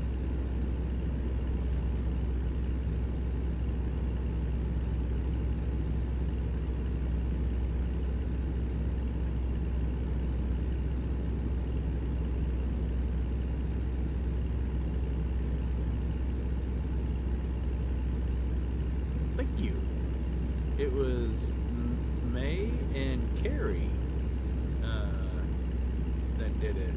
Thank you. It was May and Carrie that did it.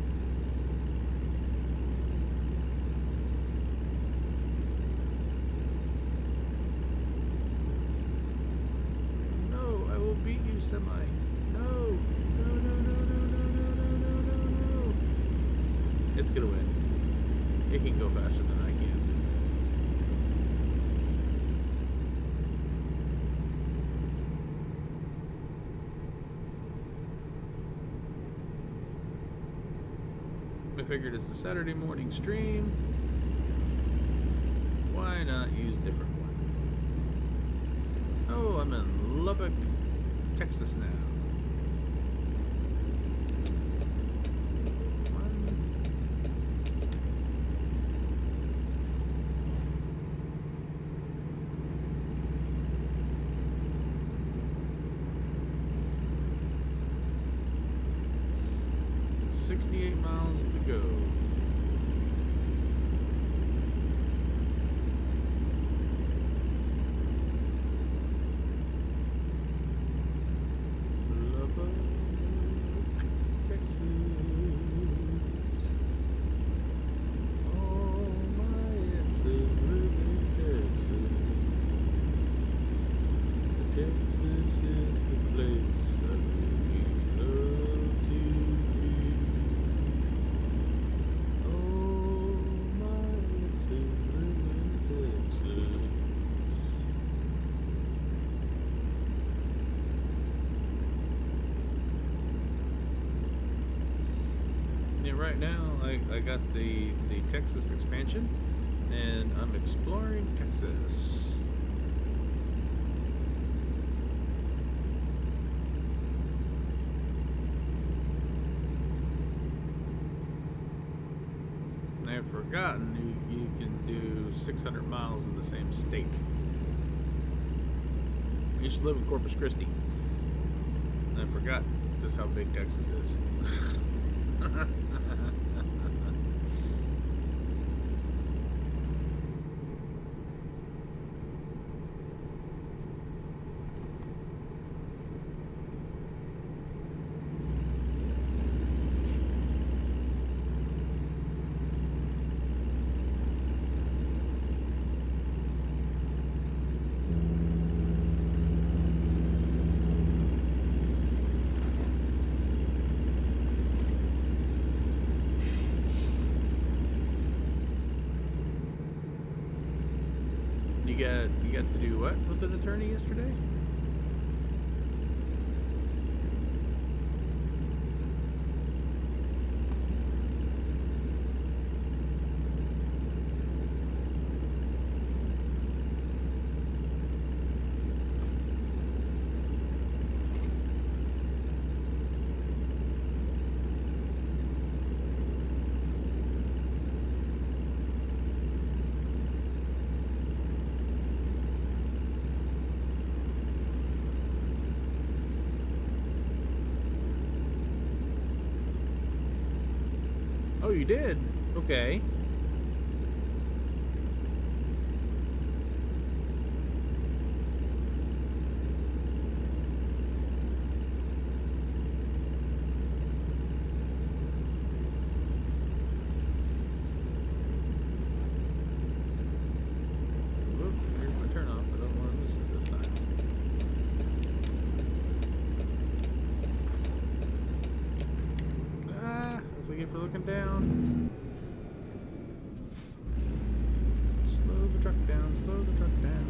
No, I will beat you, Semi. No, no, no, no, no, no, no, no, no, no. It's gonna win. It can go faster than I can. I figured it's a Saturday morning stream. Why not use a different one? Oh, I'm in Lubbock, Texas now. $68 miles to go. Lubbock, Texas. All my exes live in Texas. Texas is the place I really love to be. Oh, my exes live in Texas. Yeah, right now I got the Texas expansion, and I'm exploring Texas. I've forgotten you can do 600 miles in the same state. I used to live in Corpus Christi. I forgot just how big Texas is. You got to do what with an attorney yesterday? Oh, you did? Okay. Whoop, here's my turn off. I don't want to miss it this time. That's what we get for looking down. Slow the truck down. down, slow the truck down.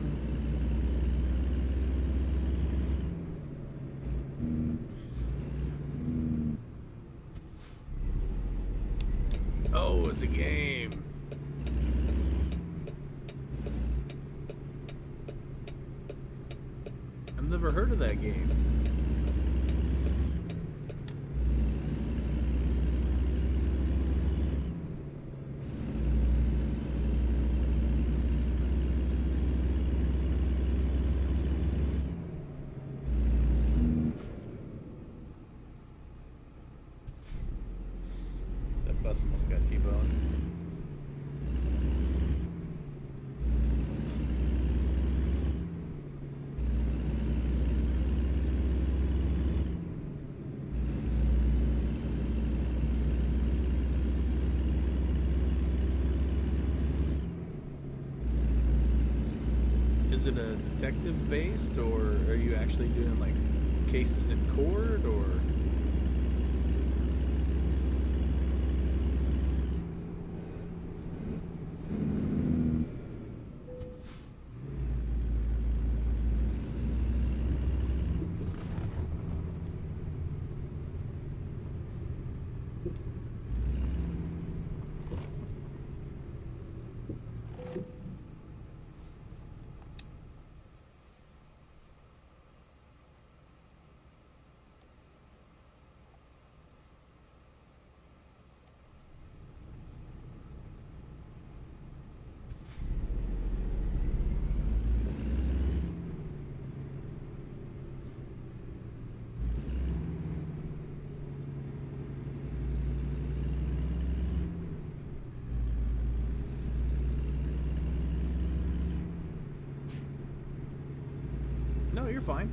Oh, it's a game. I've never heard of that game. That bus almost got T-boned. Is it a detective based, or are you actually doing like cases in court, or? No, you're fine.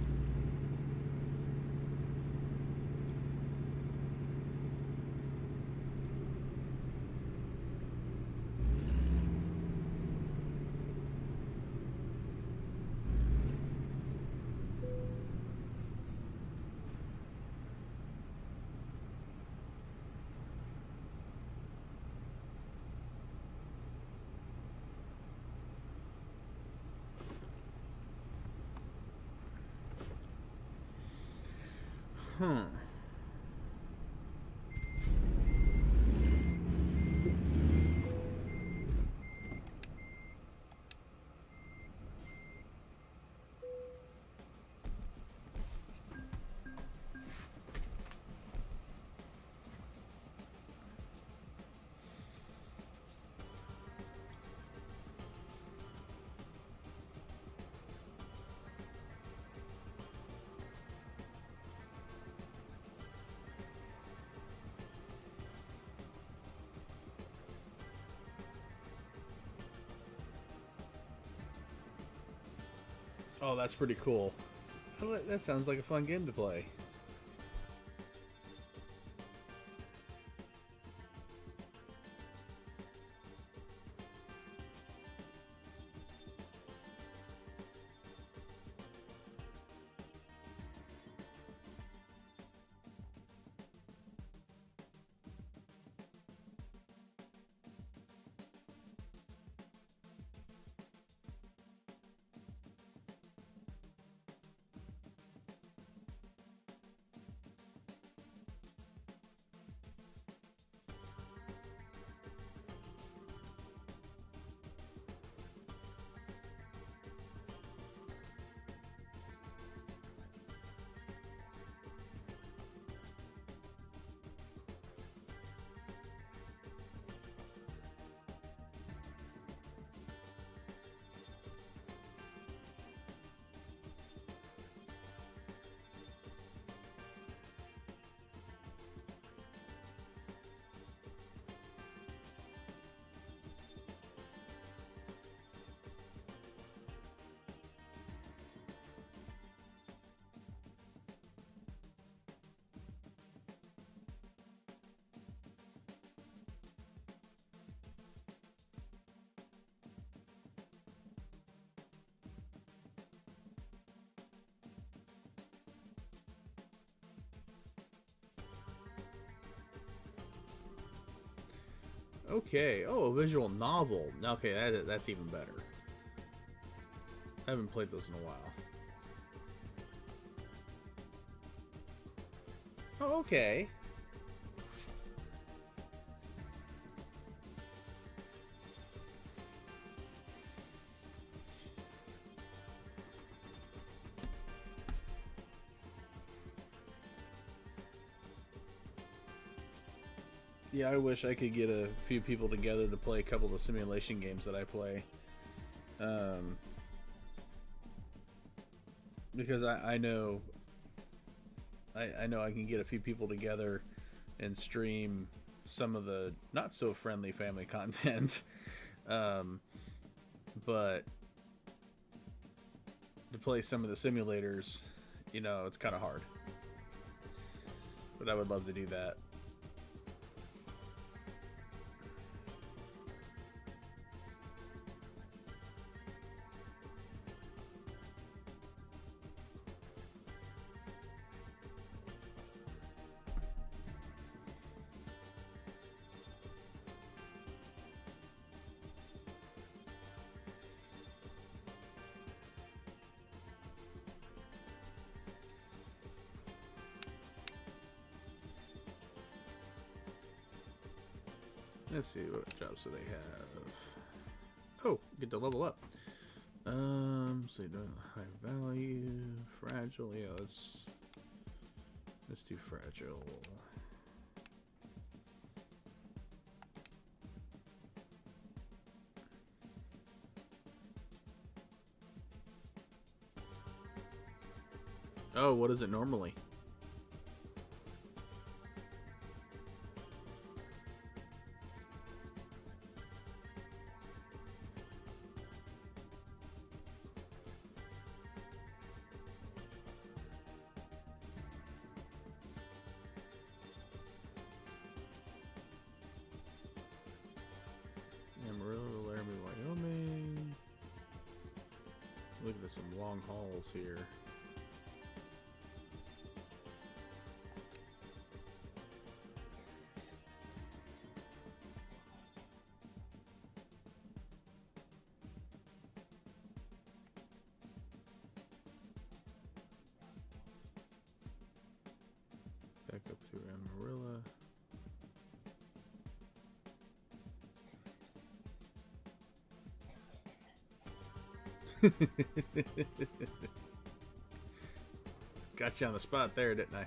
Huh. Oh, that's pretty cool. That sounds like a fun game to play. Okay. Oh, a visual novel. Okay, that's even better. I haven't played those in a while. Oh, okay. Yeah, I wish I could get a few people together to play a couple of the simulation games that I play. Because I know I know I can get a few people together and stream some of the not so friendly family content. um, but to play some of the simulators, you know, it's kind of hard. But I would love to do that. Let's see, what jobs do they have? Oh, get to level up. So you don't high value, fragile. Yeah, let's do fragile. Oh, what is it normally? Amarillo, Laramie, Wyoming. Look at some long hauls here. Back up to Amarillo. Got you on the spot there, didn't I?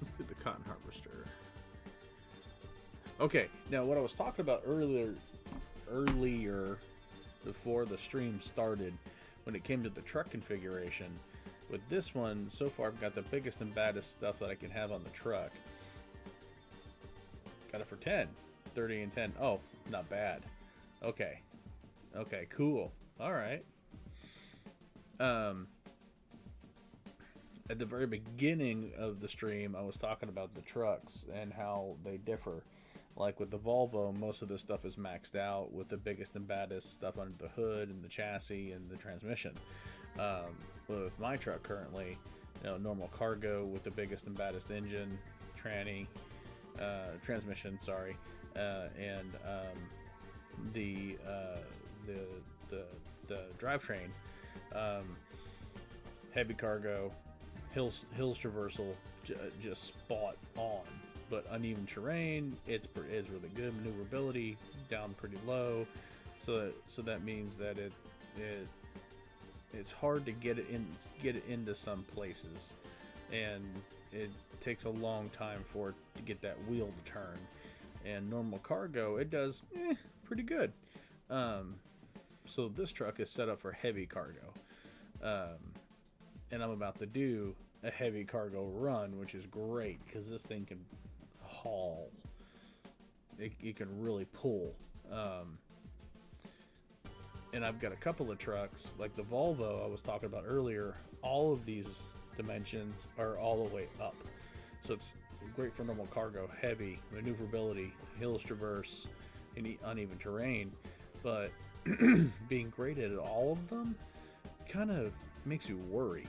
Let's do the cotton harvester. Okay, now what I was talking about earlier before the stream started, when it came to the truck configuration, with this one, so far I've got the biggest and baddest stuff that I can have on the truck. Got it for 10. 30 and 10. Oh, not bad. Okay. Okay, cool. Alright. At the very beginning of the stream, I was talking about the trucks and how they differ. Like with the Volvo, most of this stuff is maxed out with the biggest and baddest stuff under the hood and the chassis and the transmission. With my truck currently, you know, normal cargo with the biggest and baddest engine, transmission, sorry, and the drivetrain, heavy cargo, hills traversal, just spot on. But uneven terrain, it's really good. Maneuverability down pretty low, so that means that it's hard to get it into some places, and it takes a long time for it to get that wheel to turn. And normal cargo, it does pretty good. So this truck is set up for heavy cargo, and I'm about to do a heavy cargo run, which is great because this thing can haul. It can really pull. And I've got a couple of trucks like the Volvo I was talking about earlier. All of these dimensions are all the way up, so it's great for normal cargo, heavy, maneuverability, hills traverse, any uneven terrain. But being great at all of them kind of makes me worry,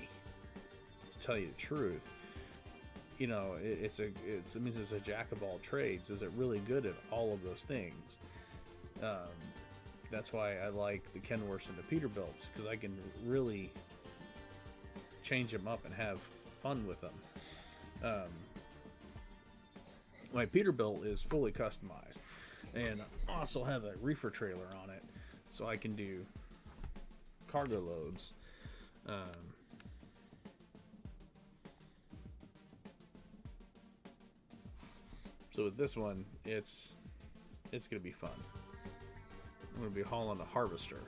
to tell you the truth, you know, it means it's a jack of all trades. Is it really good at all of those things? That's why I like the Kenworths and the Peterbilts, because I can really change them up and have fun with them. My Peterbilt is fully customized, and I also have a reefer trailer on it, so I can do cargo loads. So with this one, it's gonna be fun. I'm gonna be hauling a harvester.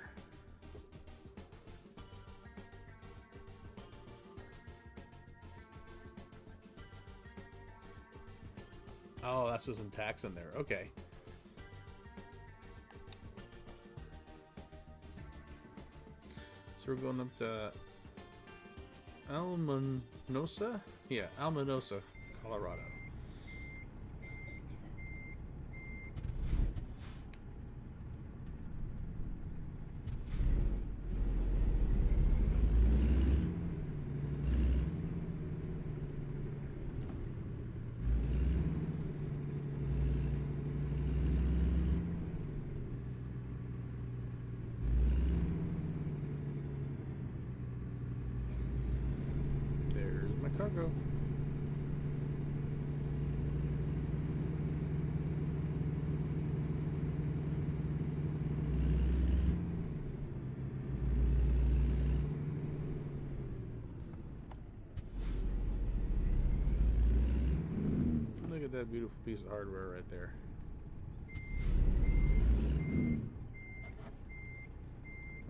Oh, that's with some tax in there. Okay. So we're going up to Almenosa? Yeah, Almenosa, Colorado. Cargo. Look at that beautiful piece of hardware right there.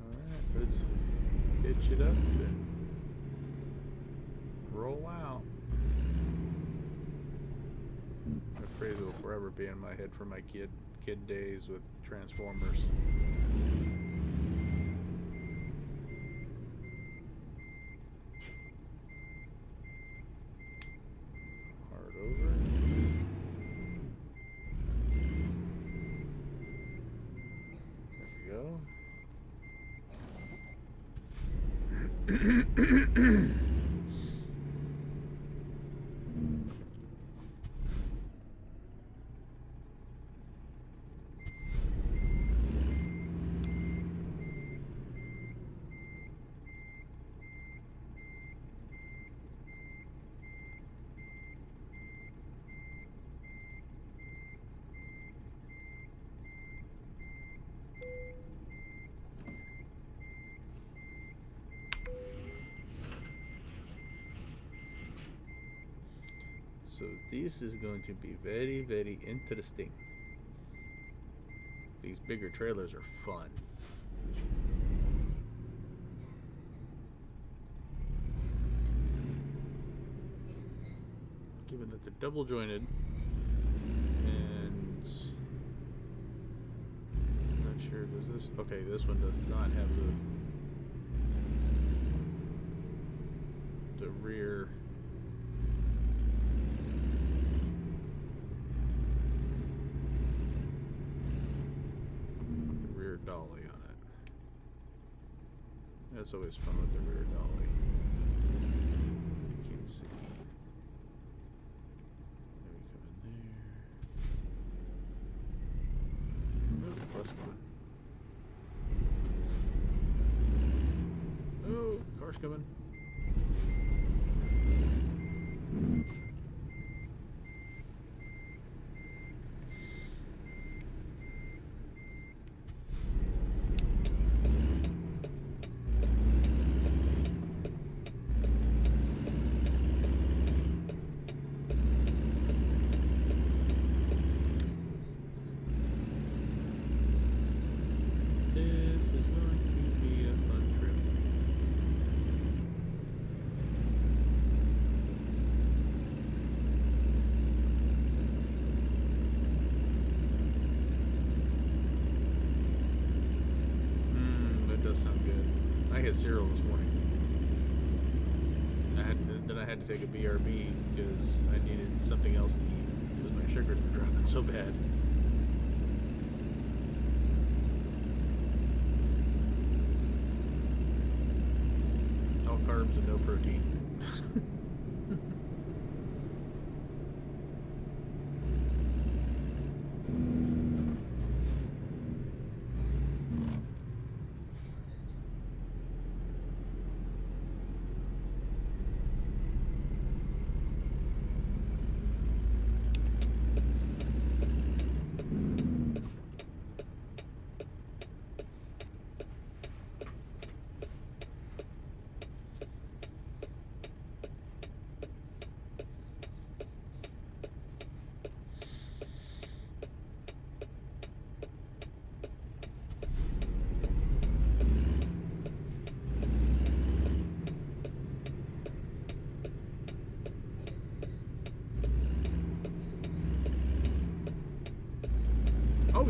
Alright, let's hitch it up and roll out. That phrase will forever be in my head from my kid days with Transformers. Hard over. There we go. So this is going to be very, very interesting. These bigger trailers are fun. Given that they're double jointed, and I'm not sure, does this, okay, this one does not have the rear dolly on it. That's always fun with the rear dolly. You can't see. Maybe come in there. Move the plus one. Oh, car's coming. Sound good. I hit 0 this morning. Then I had to take a BRB because I needed something else to eat because my sugars were dropping so bad. All carbs and no protein.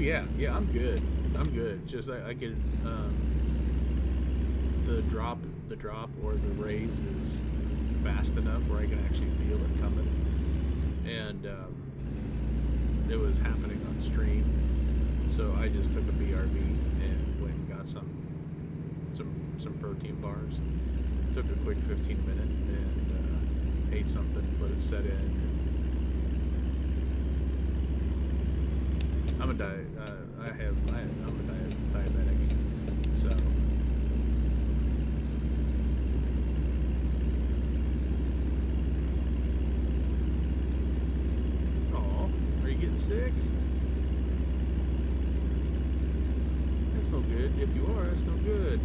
yeah, yeah. I'm good. I'm good. Just I get the drop, the drop or the raise is fast enough where I can actually feel it coming, and it was happening on stream. So I just took a BRB and went and got some protein bars. Took a quick 15 minute and ate something, let it set in. I'm a diabetic, so oh, are you getting sick? That's no good. If you are, that's no good.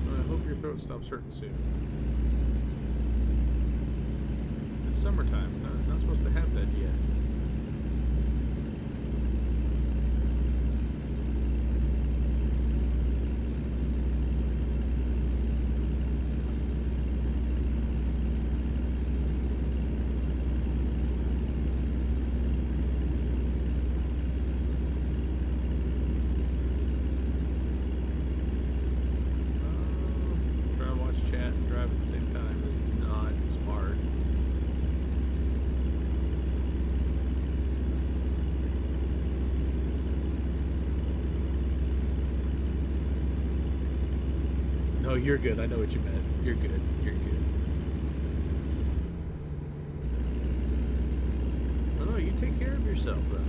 Well, I hope your throat stops hurting soon. It's summertime. Not supposed to have that yet. Trying to watch chat and drive at the same time is not smart. No, you're good. I know what you meant. You're good. You're good. No, no, you take care of yourself, though.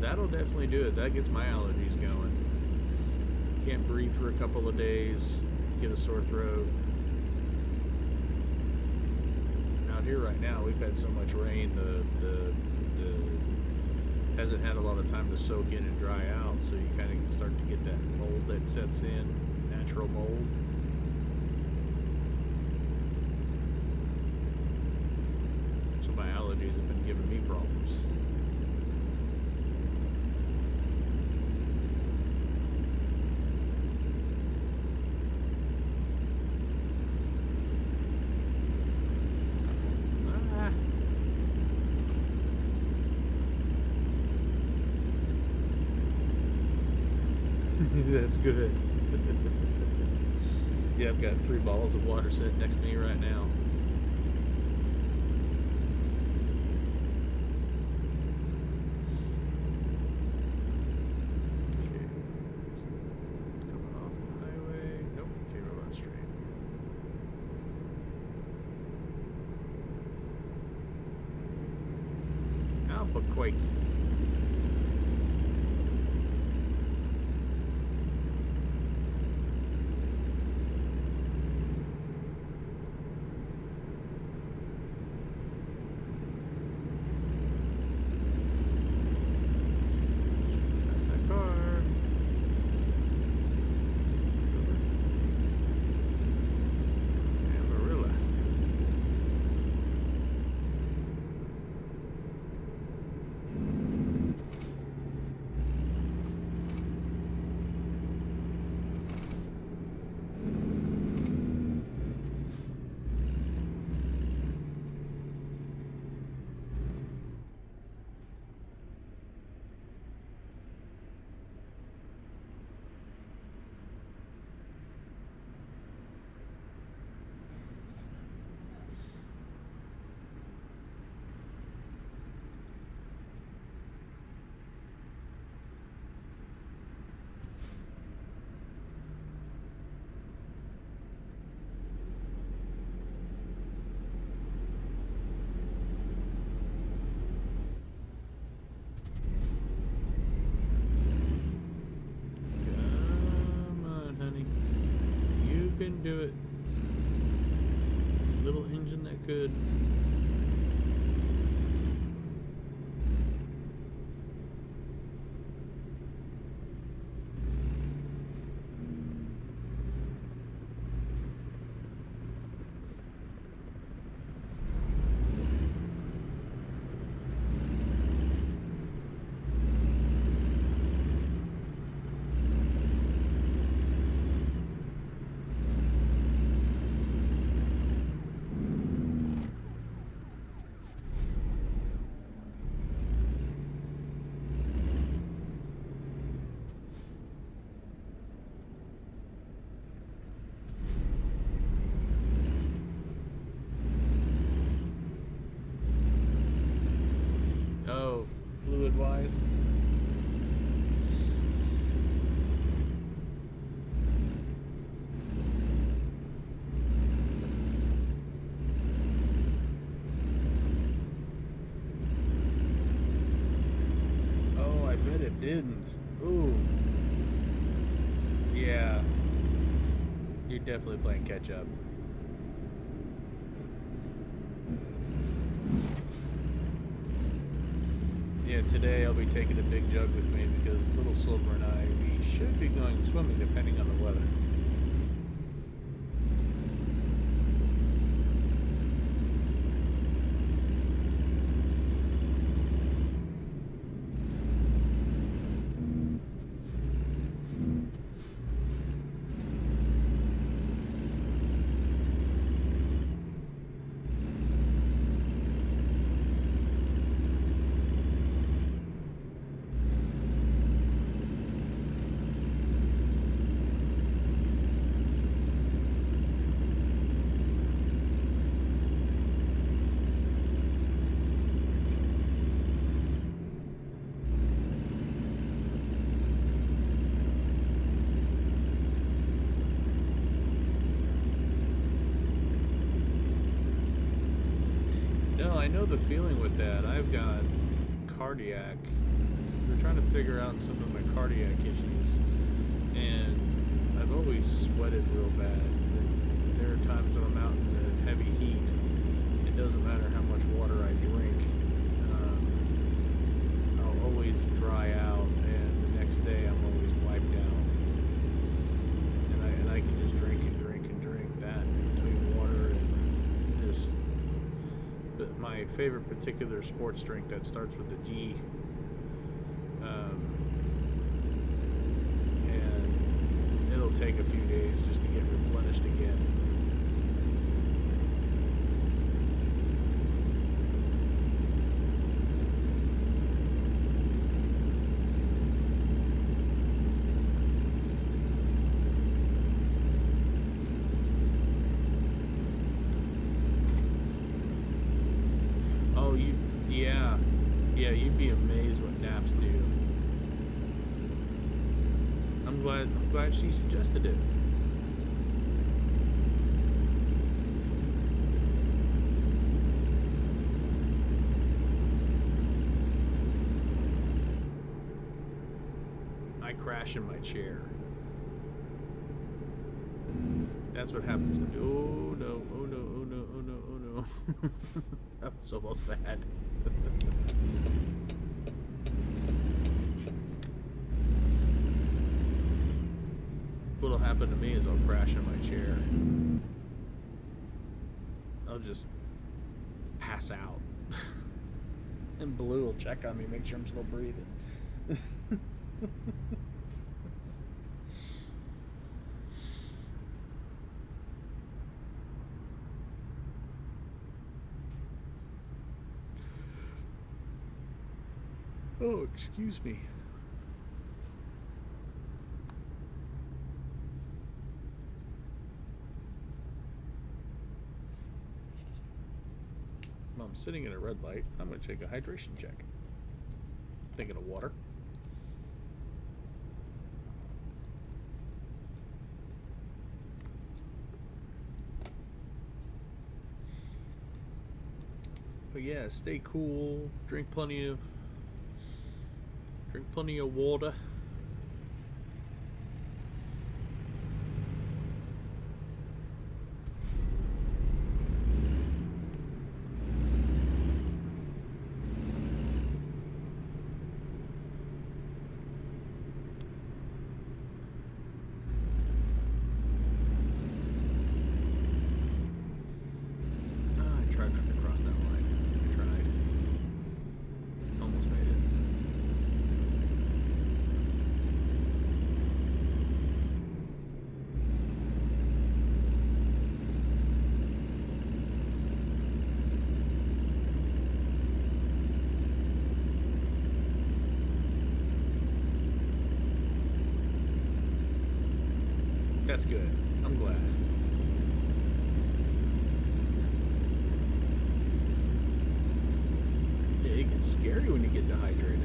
That'll definitely do it. That gets my allergies going. Can't breathe for a couple of days, get a sore throat. Out here right now, we've had so much rain, the hasn't had a lot of time to soak in and dry out, so you kind of start to get that mold that sets in, natural mold. So my allergies have been giving me problems. That's good. Yeah, I've got 3 bottles of water sitting next to me right now. Okay. Coming off the highway. Nope. Okay, we're going straight. Albuquerque. Can do it. Little engine that could. fluid wise. Oh, I bet it didn't. Ooh. Yeah. You're definitely playing catch up. Yeah, today I'll be taking a big jug with me because little Silver and I, we should be going swimming depending on the weather. No, I know the feeling with that. I've got cardiac. We're trying to figure out some of my cardiac issues, and I've always sweated real bad. There are times when I'm out in the heavy heat. It doesn't matter how much water I drink. I'll always dry out, and the next day I'm always wiped out. And I can just drink and drink and drink that between water and just. But my favorite particular sports drink that starts with the G. And it'll take a few days just to get replenished again. Oh, yeah, you'd be amazed what naps do. I'm glad she suggested it. I crash in my chair. That's what happens to me. Oh no, oh no, oh no, oh no, oh no. That was almost bad. What'll happen to me is I'll crash in my chair. I'll just pass out. And Blue will check on me, make sure I'm still breathing. Oh, excuse me. Well, I'm sitting at a red light. I'm going to take a hydration check. Thinking of water. But yeah, stay cool. Drink plenty of water. I tried not to cross that line. I tried. Almost made it. That's good. I'm glad. Yeah, it gets scary when you get dehydrated.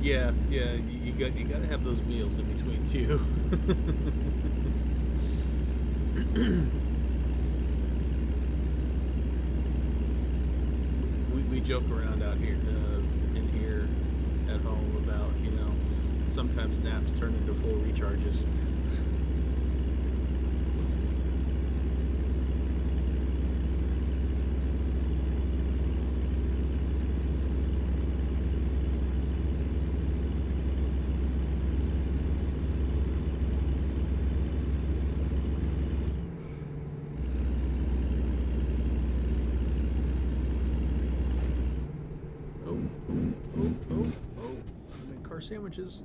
Yeah, yeah, you got to have those meals in between too. We joke around out here in here at home about, sometimes naps turn into full recharges. Oh, oh, oh, oh! I make car sandwiches.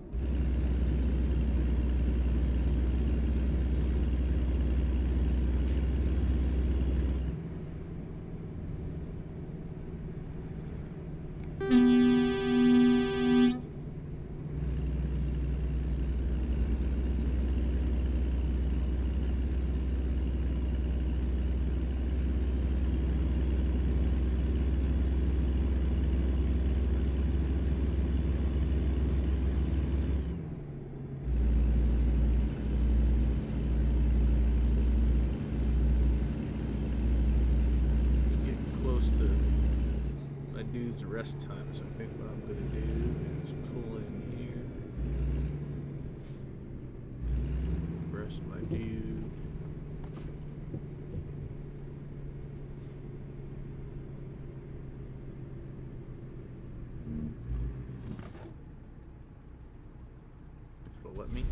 It's getting close to my dude's rest time, so I think what I'm gonna do is pull in here, rest my dude. If it'll let me.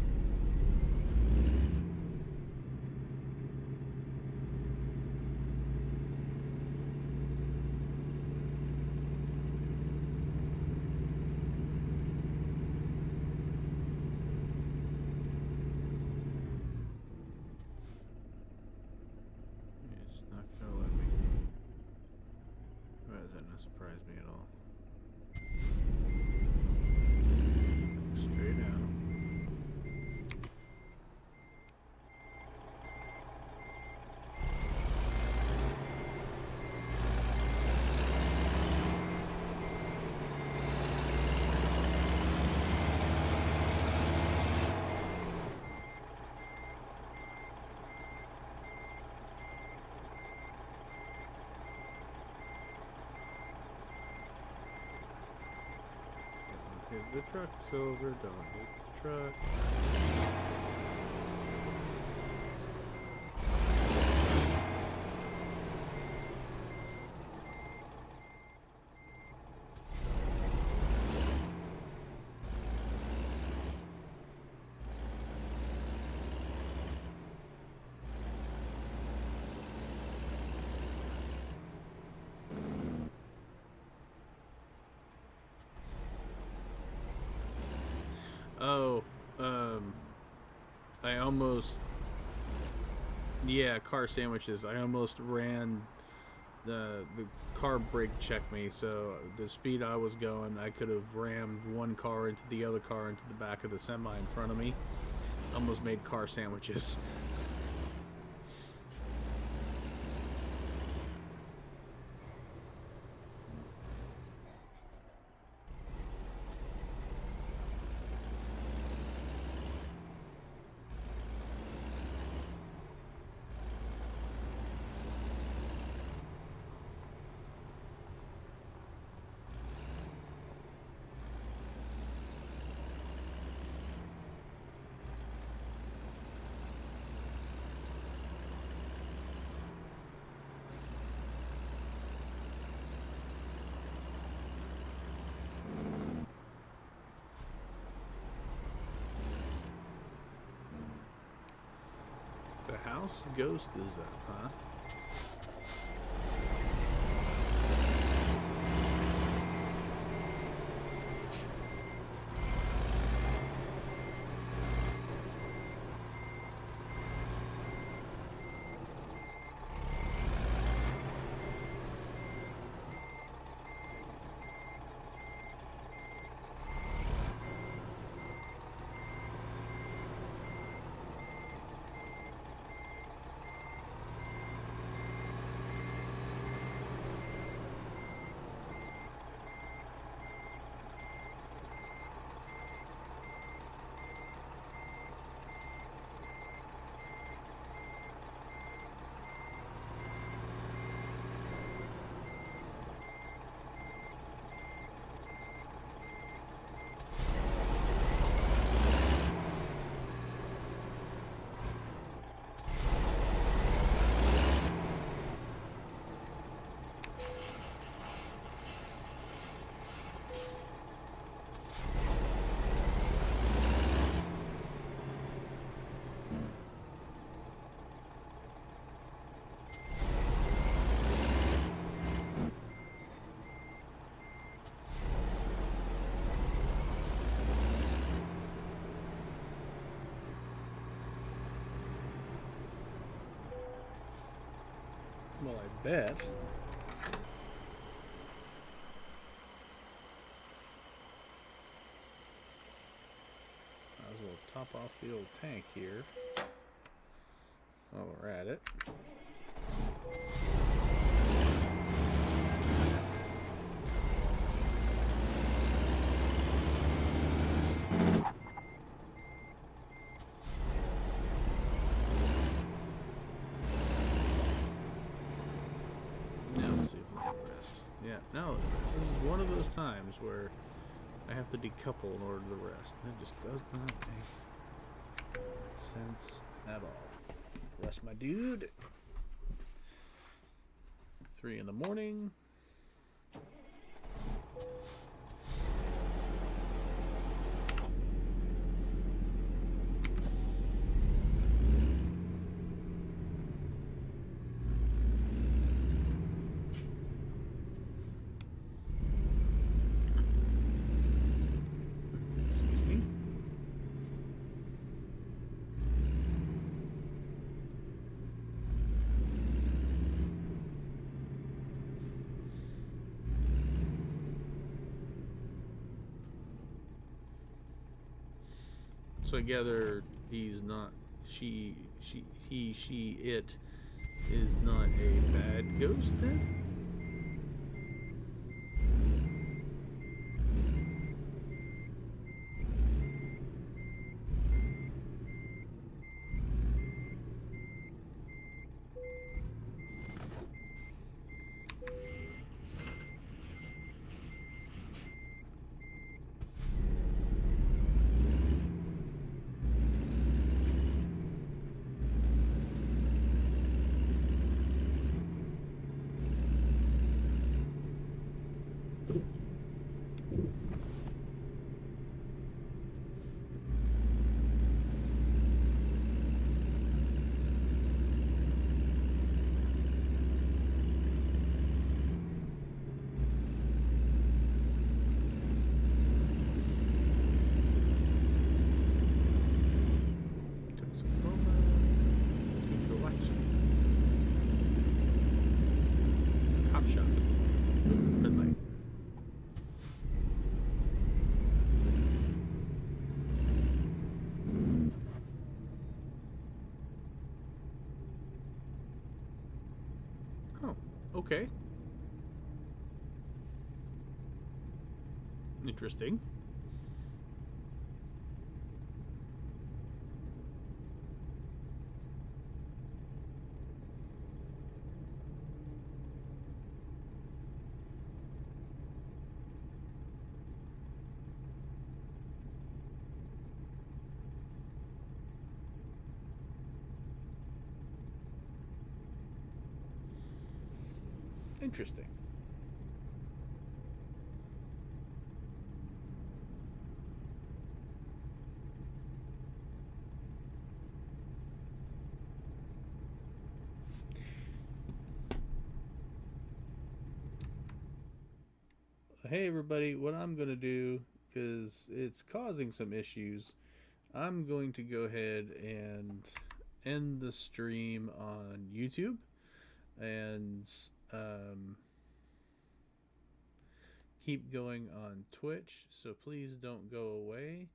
It's not gonna let me. Why does that not surprise me at all? Straight out. Hit the truck, Silver. Don't hit the truck. Oh, I almost, yeah, car sandwiches. I almost ran the car brake checked me, so the speed I was going, I could have rammed one car into the other car into the back of the semi in front of me. Almost made car sandwiches. The house ghost is up, huh? Well, I bet. Might as well top off the old tank here while we're at it. Now let's see if we can rest. Yeah, now let me rest. This is one of those times where I have to decouple in order to rest. That just does not make sense at all. Rest my dude. 3 in the morning. Excuse me. So I gather he's not. It is not a bad ghost then? Toxicoma. Future election. Cop shop. Red light. Oh, okay. Interesting. Interesting. Hey everybody, what I'm going to do, because it's causing some issues, I'm going to go ahead and end the stream on YouTube and um, keep going on Twitch. So please don't go away.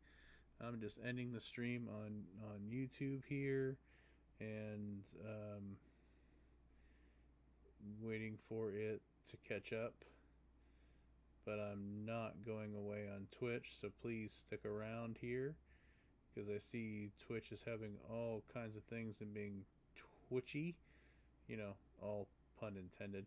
I'm just ending the stream on YouTube here and waiting for it to catch up. But I'm not going away on Twitch, so please stick around here because I see Twitch is having all kinds of things and being twitchy, all pun intended.